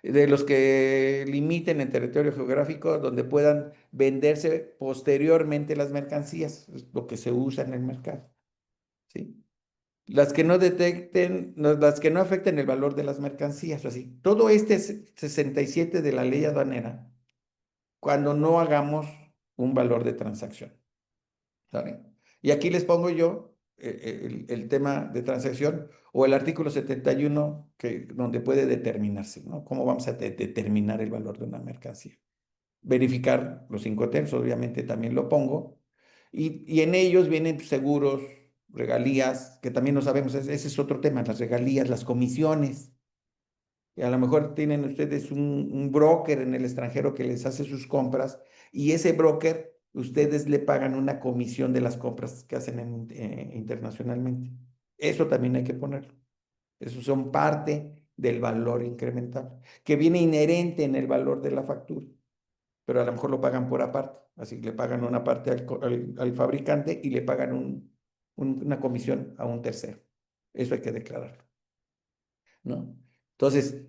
A: de los que limiten el territorio geográfico donde puedan venderse posteriormente las mercancías, es lo que se usa en el mercado, ¿sí? Las que no detecten, las que no afecten el valor de las mercancías, o así. Todo este 67 de la ley aduanera, cuando no hagamos un valor de transacción, ¿saben? Y aquí les pongo yo el tema de transacción o el artículo 71 donde puede determinarse, ¿no? ¿Cómo vamos a determinar el valor de una mercancía? Verificar los Incoterms, obviamente también lo pongo, y en ellos vienen seguros, regalías, que también no sabemos, ese es otro tema, las regalías, las comisiones. Y a lo mejor tienen ustedes un broker en el extranjero que les hace sus compras y ese broker, ustedes le pagan una comisión de las compras que hacen internacionalmente. Eso también hay que ponerlo. Eso son parte del valor incrementable, que viene inherente en el valor de la factura, pero a lo mejor lo pagan por aparte. Así que le pagan una parte al fabricante y le pagan una comisión a un tercero. Eso hay que declararlo, ¿no? Entonces,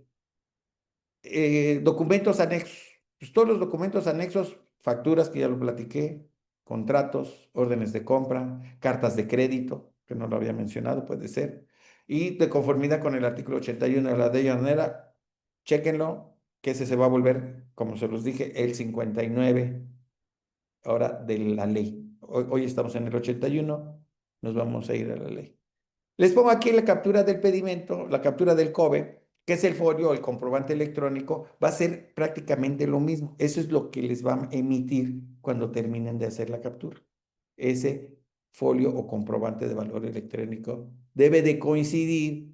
A: documentos anexos. Pues todos los documentos anexos, facturas que ya lo platiqué, contratos, órdenes de compra, cartas de crédito, que no lo había mencionado, puede ser. Y de conformidad con el artículo 81 de la ley aduanera, chéquenlo, que ese se va a volver, como se los dije, el 59 ahora de la ley. Hoy estamos en el 81, nos vamos a ir a la ley. Les pongo aquí la captura del pedimento, la captura del COBE, que es el folio o el comprobante electrónico, va a ser prácticamente lo mismo. Eso es lo que les va a emitir cuando terminen de hacer la captura. Ese folio o comprobante de valor electrónico debe de coincidir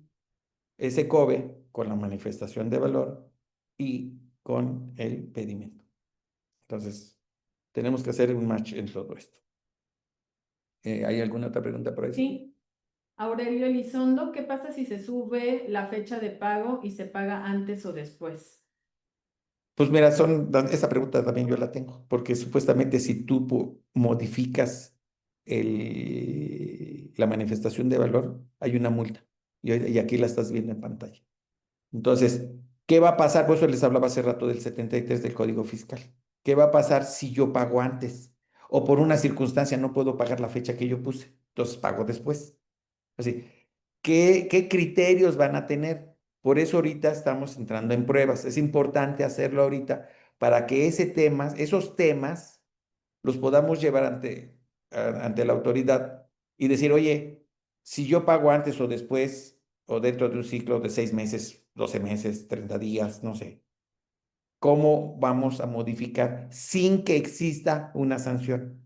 A: ese COBE con la manifestación de valor y con el pedimento. Entonces, tenemos que hacer un match en todo esto. ¿Hay alguna otra pregunta por ahí?
B: Sí. Aurelio Elizondo, ¿qué pasa si se sube la fecha de pago y se paga antes o después?
A: Pues mira, esa pregunta también yo la tengo, porque supuestamente si tú modificas la manifestación de valor, hay una multa. Y aquí la estás viendo en pantalla. Entonces, ¿qué va a pasar? Por eso les hablaba hace rato del 73 del Código Fiscal. ¿Qué va a pasar si yo pago antes? O por una circunstancia no puedo pagar la fecha que yo puse. Entonces pago después. Así, ¿qué criterios van a tener? Por eso ahorita estamos entrando en pruebas. Es importante hacerlo ahorita para que esos temas los podamos llevar ante la autoridad y decir, oye, si yo pago antes o después, o dentro de un ciclo de 6 meses, 12 meses, 30 días, no sé, ¿cómo vamos a modificar sin que exista una sanción?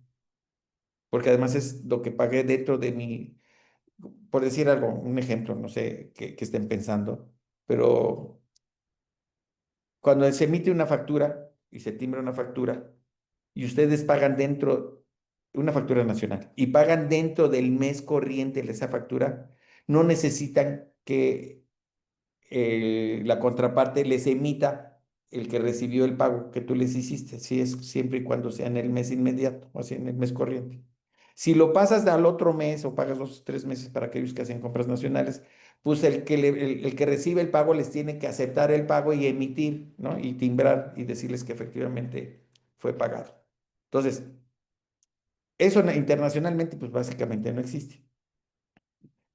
A: Porque además es lo que pagué dentro de por decir algo, un ejemplo, no sé qué estén pensando, pero cuando se emite una factura y se timbra una factura y ustedes pagan dentro, una factura nacional, y pagan dentro del mes corriente de esa factura, no necesitan que la contraparte les emita el que recibió el pago que tú les hiciste, si es siempre y cuando sea en el mes inmediato, o sea, en el mes corriente. Si lo pasas al otro mes o pagas 2 o 3 meses para aquellos que hacen compras nacionales, pues el que recibe el pago les tiene que aceptar el pago y emitir, ¿no? Y timbrar y decirles que efectivamente fue pagado. Entonces, eso internacionalmente, pues básicamente no existe.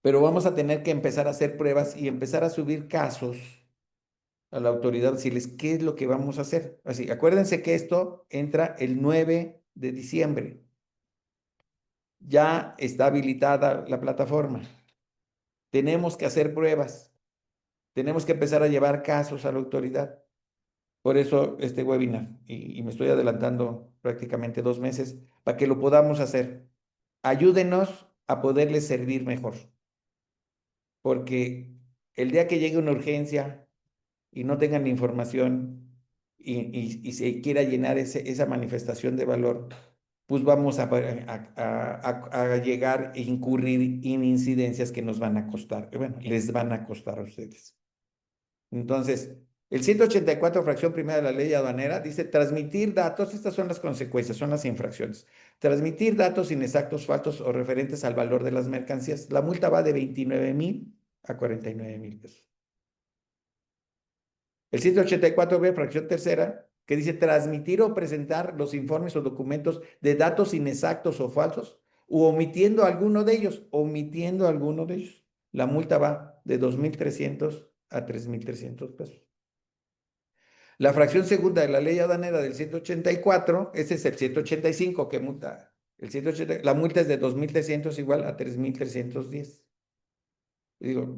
A: Pero vamos a tener que empezar a hacer pruebas y empezar a subir casos a la autoridad, decirles qué es lo que vamos a hacer. Así, acuérdense que esto entra el 9 de diciembre. Ya está habilitada la plataforma. Tenemos que hacer pruebas. Tenemos que empezar a llevar casos a la autoridad. Por eso este webinar, y me estoy adelantando prácticamente 2 meses, para que lo podamos hacer. Ayúdenos a poderles servir mejor, porque el día que llegue una urgencia y no tengan la información y se quiera llenar esa manifestación de valor, pues vamos a llegar e incurrir en incidencias que nos van a costar, bueno, les van a costar a ustedes. Entonces, el 184, fracción primera de la ley aduanera, dice transmitir datos, estas son las consecuencias, son las infracciones. Transmitir datos inexactos, falsos o referentes al valor de las mercancías. La multa va de 29,000 a 49,000 pesos. El 184b, fracción tercera, que dice transmitir o presentar los informes o documentos de datos inexactos o falsos, u omitiendo alguno de ellos. La multa va de 2,300 a 3,300 pesos. La fracción segunda de la ley aduanera del 184, ese es el 185 que multa. La multa es de 2,300 igual a 3,310. Digo,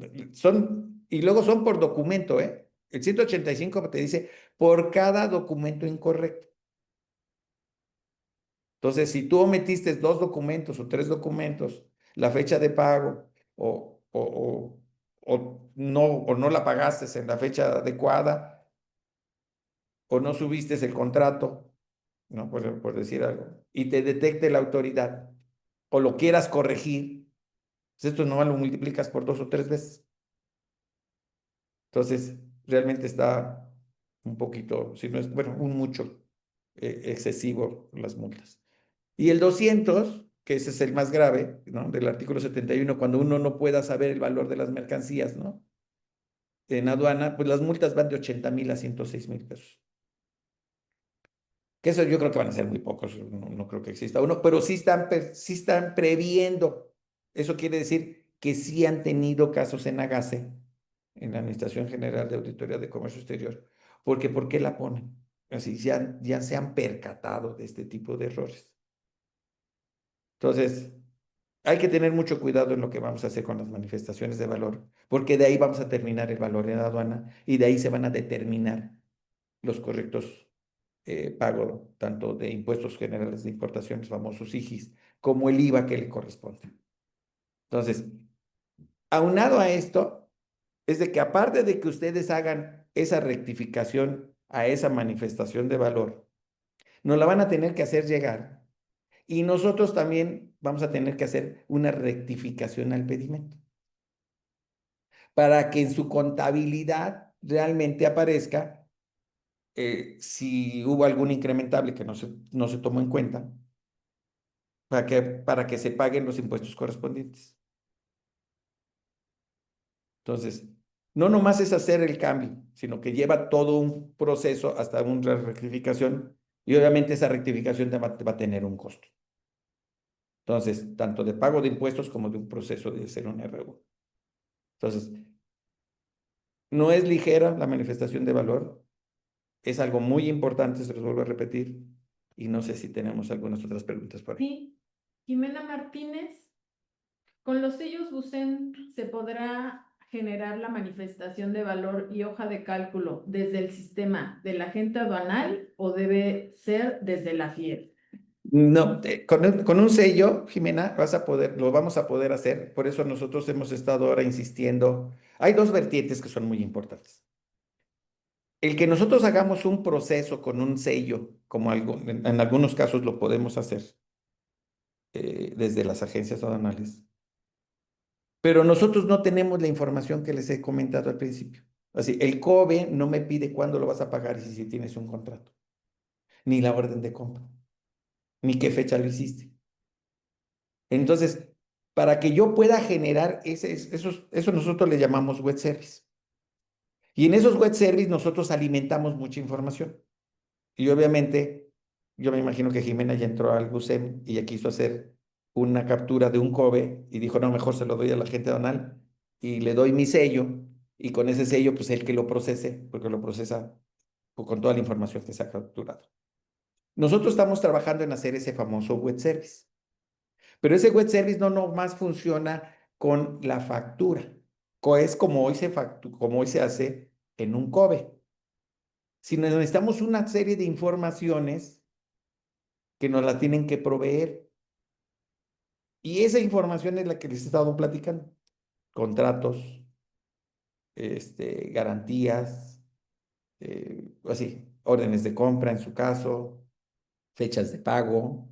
A: y luego son por documento, ¿eh? El 185 te dice por cada documento incorrecto. Entonces, si tú omitiste 2 documentos o 3 documentos, la fecha de pago o no la pagaste en la fecha adecuada o no subiste el contrato, ¿no? Por decir algo, y te detecte la autoridad o lo quieras corregir, pues esto no lo multiplicas por 2 o 3 veces. Entonces, realmente está un poquito, si no es, bueno, un mucho excesivo las multas. Y el 200, que ese es el más grave, ¿no? Del artículo 71, cuando uno no pueda saber el valor de las mercancías, ¿no? En aduana, pues las multas van de 80,000 a 106,000 pesos. Que eso yo creo que van a ser muy pocos, no creo que exista uno, pero sí están previendo. Eso quiere decir que sí han tenido casos en AGASE, en la Administración General de Auditoría de Comercio Exterior. Porque, ¿por qué la ponen? Así ya se han percatado de este tipo de errores. Entonces, hay que tener mucho cuidado en lo que vamos a hacer con las manifestaciones de valor, porque de ahí vamos a terminar el valor en la aduana y de ahí se van a determinar los correctos pagos, tanto de impuestos generales de importaciones, famosos IGIS, como el IVA que le corresponde. Entonces, aunado a esto, es de que aparte de que ustedes hagan esa rectificación a esa manifestación de valor, nos la van a tener que hacer llegar y nosotros también vamos a tener que hacer una rectificación al pedimento para que en su contabilidad realmente aparezca si hubo algún incrementable que no se tomó en cuenta para que se paguen los impuestos correspondientes. Entonces, no nomás es hacer el cambio, sino que lleva todo un proceso hasta una rectificación y obviamente esa rectificación va a tener un costo. Entonces, tanto de pago de impuestos como de un proceso de hacer un RU. Entonces, no es ligera la manifestación de valor, es algo muy importante, se los vuelvo a repetir, y no sé si tenemos algunas otras preguntas por ahí.
B: Sí, Jimena Martínez, con los sellos BUSEN se podrá generar la manifestación de valor y hoja de cálculo desde el sistema del agente aduanal o debe ser desde la FIER.
A: No, con un sello, Jimena, lo vamos a poder hacer. Por eso nosotros hemos estado ahora insistiendo. Hay dos vertientes que son muy importantes. El que nosotros hagamos un proceso con un sello, como en algunos casos lo podemos hacer desde las agencias aduanales, pero nosotros no tenemos la información que les he comentado al principio. Así, el COBE no me pide cuándo lo vas a pagar y si tienes un contrato, ni la orden de compra, ni qué fecha lo hiciste. Entonces, para que yo pueda generar eso nosotros le llamamos web service. Y en esos web service nosotros alimentamos mucha información. Y obviamente, yo me imagino que Jimena ya entró al BUSEM y ya quiso hacer una captura de un COBE y dijo, no, mejor se lo doy a la gente donal y le doy mi sello y con ese sello, pues él que lo procese, porque lo procesa pues, con toda la información que se ha capturado. Nosotros estamos trabajando en hacer ese famoso web service. Pero ese web service no nomás funciona con la factura, es como hoy se hace en un COBE, sino necesitamos una serie de informaciones que nos la tienen que proveer. Y esa información es la que les he estado platicando. Contratos, garantías, así, órdenes de compra en su caso, fechas de pago.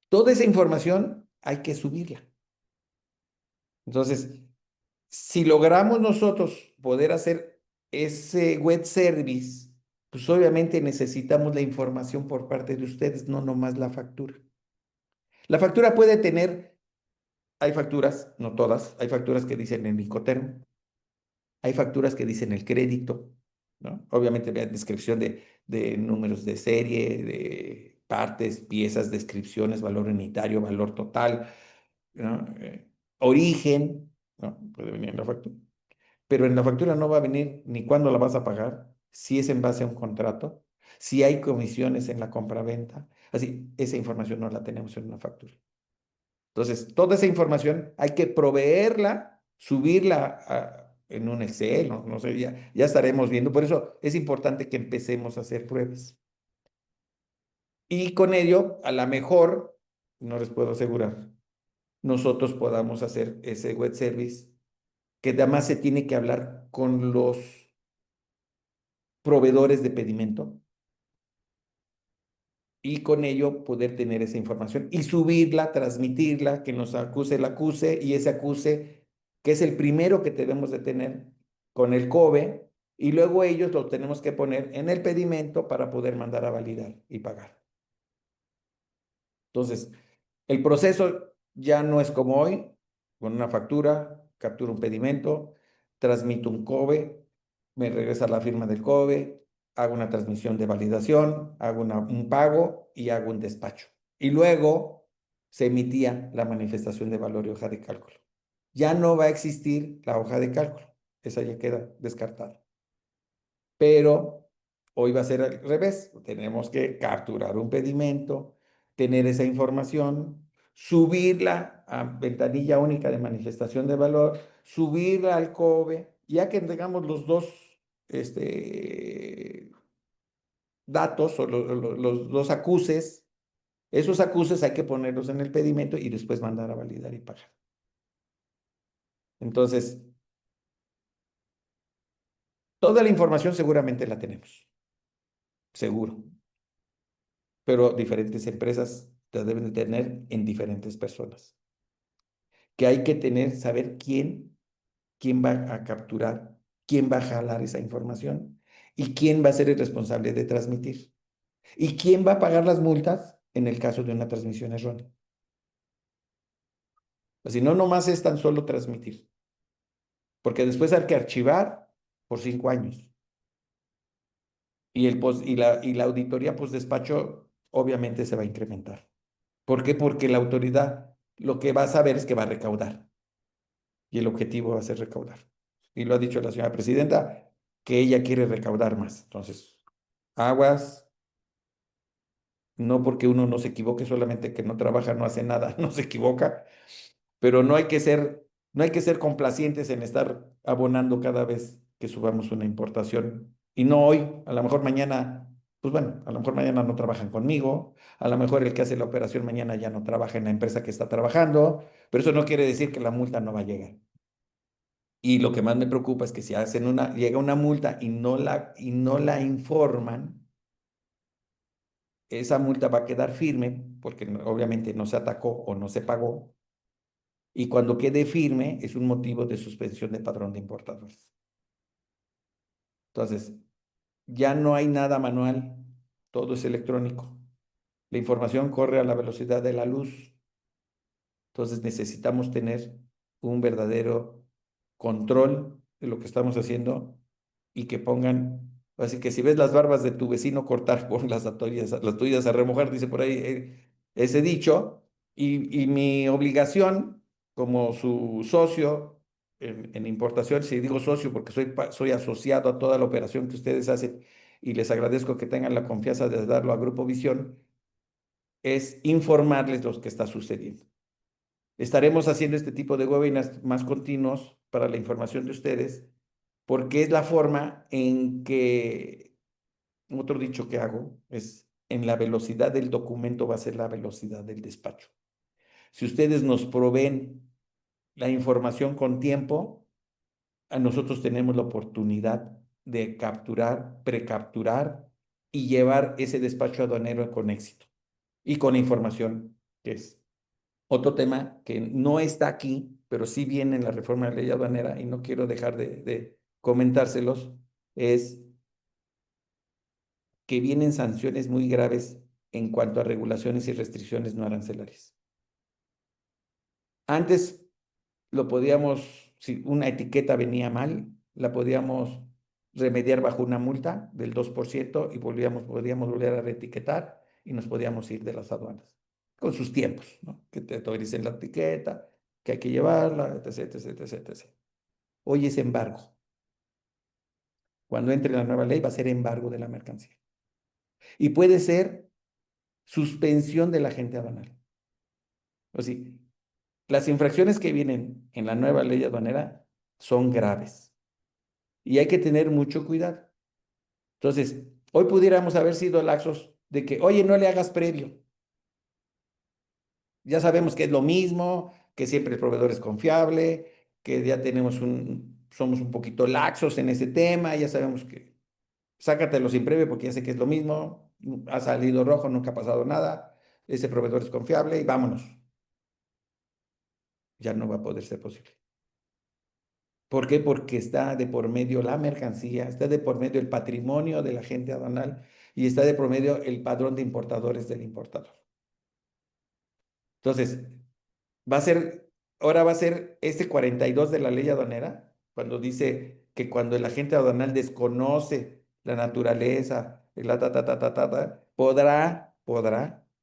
A: Toda esa información hay que subirla. Entonces, si logramos nosotros poder hacer ese web service, pues obviamente necesitamos la información por parte de ustedes, no nomás la factura. La factura puede tener, hay facturas, no todas, hay facturas que dicen el Incoterm, hay facturas que dicen el crédito, ¿no? Obviamente vean descripción de números de serie, de partes, piezas, descripciones, valor unitario, valor total, ¿no? Origen, ¿no? Puede venir en la factura. Pero en la factura no va a venir ni cuándo la vas a pagar, si es en base a un contrato, si hay comisiones en la compraventa. Así, esa información no la tenemos en una factura. Entonces, toda esa información hay que proveerla, subirla en un Excel, no sé, ya estaremos viendo. Por eso es importante que empecemos a hacer pruebas. Y con ello, a lo mejor, no les puedo asegurar, nosotros podamos hacer ese web service que además se tiene que hablar con los proveedores de pedimento y con ello poder tener esa información y subirla, transmitirla, que nos acuse el acuse y ese acuse, que es el primero que debemos de tener con el COBE y luego ellos lo tenemos que poner en el pedimento para poder mandar a validar y pagar. Entonces, el proceso ya no es como hoy, con una factura, capturo un pedimento, transmito un COBE, me regresa la firma del COBE, hago una transmisión de validación, hago un pago y hago un despacho. Y luego se emitía la manifestación de valor y hoja de cálculo. Ya no va a existir la hoja de cálculo, esa ya queda descartada. Pero hoy va a ser al revés, tenemos que capturar un pedimento, tener esa información, subirla a ventanilla única de manifestación de valor, subirla al COBE, ya que tengamos los dos datos o los dos acuses, esos acuses hay que ponerlos en el pedimento y después mandar a validar y pagar. Entonces, toda la información seguramente la tenemos, seguro. Pero diferentes empresas la deben de tener en diferentes personas. Que hay que saber quién va a capturar, quién va a jalar esa información y quién va a ser el responsable de transmitir. Y quién va a pagar las multas en el caso de una transmisión errónea. Así no nomás es tan solo transmitir, porque después hay que archivar por 5 años. Y la auditoría post-despacho obviamente se va a incrementar. ¿Por qué? Porque la autoridad lo que va a saber es que va a recaudar y el objetivo va a ser recaudar. Y lo ha dicho la señora presidenta, que ella quiere recaudar más. Entonces, aguas, no porque uno no se equivoque, solamente que no trabaja, no hace nada, no se equivoca, pero no hay que ser complacientes en estar abonando cada vez que subamos una importación. Y no hoy, a lo mejor mañana, pues bueno, a lo mejor mañana no trabajan conmigo, a lo mejor el que hace la operación mañana ya no trabaja en la empresa que está trabajando, pero eso no quiere decir que la multa no va a llegar. Y lo que más me preocupa es que si llega una multa y no la informan, esa multa va a quedar firme porque obviamente no se atacó o no se pagó. Y cuando quede firme es un motivo de suspensión de padrón de importadores. Entonces, ya no hay nada manual, todo es electrónico. La información corre a la velocidad de la luz. Entonces necesitamos tener un verdadero control de lo que estamos haciendo y que pongan, así que si ves las barbas de tu vecino cortar, pon las tuyas a remojar, dice por ahí ese dicho, y mi obligación como su socio en importación, si digo socio porque soy asociado a toda la operación que ustedes hacen y les agradezco que tengan la confianza de darlo a Grupo Visión, es informarles lo que está sucediendo. Estaremos haciendo este tipo de webinars más continuos para la información de ustedes, porque es la forma en que, otro dicho que hago, es en la velocidad del documento va a ser la velocidad del despacho. Si ustedes nos proveen la información con tiempo, a nosotros tenemos la oportunidad de capturar, precapturar y llevar ese despacho aduanero con éxito y con la información que es. Otro tema que no está aquí, pero sí viene en la reforma de la ley aduanera y no quiero dejar de comentárselos, es que vienen sanciones muy graves en cuanto a regulaciones y restricciones no arancelarias. Antes lo podíamos, si una etiqueta venía mal, la podíamos remediar bajo una multa del 2% y podíamos volver a reetiquetar y nos podíamos ir de las aduanas con sus tiempos, ¿no? Que te autoricen la etiqueta, que hay que llevarla, etc, etc, etc, etc. Hoy es embargo. Cuando entre la nueva ley va a ser embargo de la mercancía. Y puede ser suspensión del agente aduanal. O sea, las infracciones que vienen en la nueva ley aduanera son graves y hay que tener mucho cuidado. Entonces, hoy pudiéramos haber sido laxos de que, oye, no le hagas previo. Ya sabemos que es lo mismo, que siempre el proveedor es confiable, que ya somos un poquito laxos en ese tema, ya sabemos que sácatelo sin previo porque ya sé que es lo mismo, ha salido rojo, nunca ha pasado nada, ese proveedor es confiable y vámonos. Ya no va a poder ser posible. ¿Por qué? Porque está de por medio la mercancía, está de por medio el patrimonio del agente aduanal y está de por medio el padrón de importadores del importador. Entonces, ahora va a ser este 42 de la ley aduanera, cuando dice que cuando el agente aduanal desconoce la naturaleza, podrá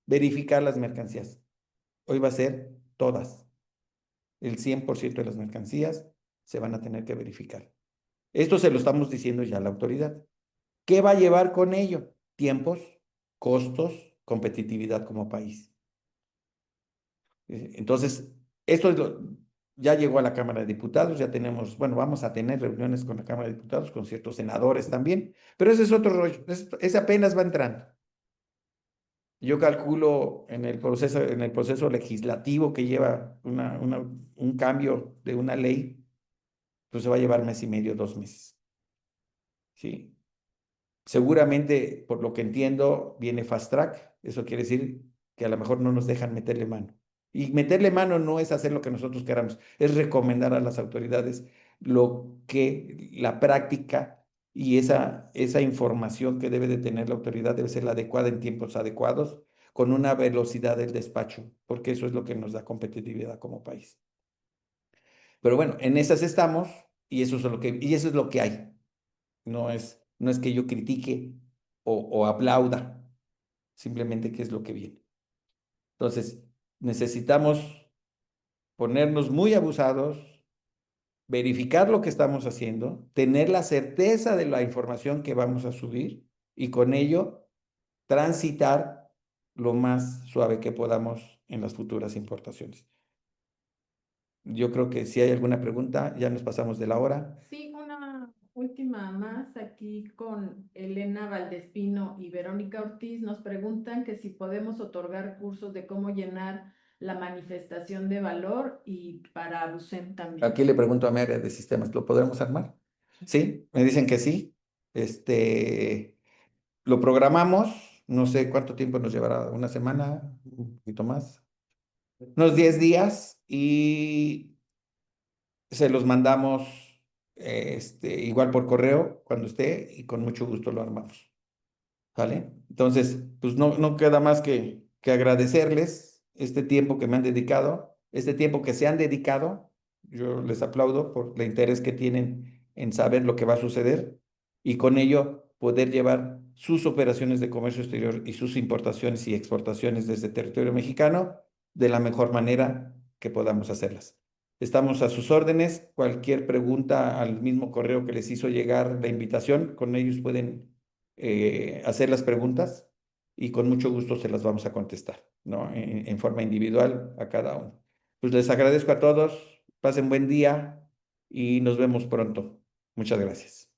A: verificar las mercancías. Hoy va a ser todas. El 100% de las mercancías se van a tener que verificar. Esto se lo estamos diciendo ya a la autoridad. ¿Qué va a llevar con ello? Tiempos, costos, competitividad como país. Entonces, esto ya llegó a la Cámara de Diputados, ya tenemos, bueno, vamos a tener reuniones con la Cámara de Diputados, con ciertos senadores también, pero ese es otro rollo, ese apenas va entrando. Yo calculo en el proceso legislativo que lleva un cambio de una ley, pues se va a llevar mes y medio, 2 meses. ¿Sí? Seguramente, por lo que entiendo, viene fast track. Eso quiere decir que a lo mejor no nos dejan meterle mano. Y meterle mano no es hacer lo que nosotros queramos, es recomendar a las autoridades lo que la práctica y esa información que debe de tener la autoridad debe ser la adecuada en tiempos adecuados, con una velocidad del despacho, porque eso es lo que nos da competitividad como país. Pero bueno, en esas estamos y eso es y eso es lo que hay. No es que yo critique o aplauda, simplemente que es lo que viene. Entonces, necesitamos ponernos muy abusados, verificar lo que estamos haciendo, tener la certeza de la información que vamos a subir y con ello transitar lo más suave que podamos en las futuras importaciones. Yo creo que si hay alguna pregunta, ya nos pasamos de la hora.
B: Sí, una última más aquí con Elena Valdespino y Verónica Ortiz. Nos preguntan que si podemos otorgar cursos de cómo llenar la manifestación de valor y para Bucem también.
A: Aquí le pregunto a mi área de sistemas, ¿lo podremos armar? Sí, me dicen que sí. Lo programamos, no sé cuánto tiempo nos llevará, una semana, un poquito más, unos 10 días y se los mandamos igual por correo cuando esté y con mucho gusto lo armamos. ¿Vale? Entonces, pues no queda más que agradecerles este tiempo que me han dedicado, este tiempo que se han dedicado. Yo les aplaudo por el interés que tienen en saber lo que va a suceder y con ello poder llevar sus operaciones de comercio exterior y sus importaciones y exportaciones desde territorio mexicano de la mejor manera que podamos hacerlas. Estamos a sus órdenes. Cualquier pregunta al mismo correo que les hizo llegar la invitación, con ellos pueden hacer las preguntas y con mucho gusto se las vamos a contestar, ¿no? En forma individual a cada uno. Pues les agradezco a todos, pasen buen día y nos vemos pronto. Muchas gracias.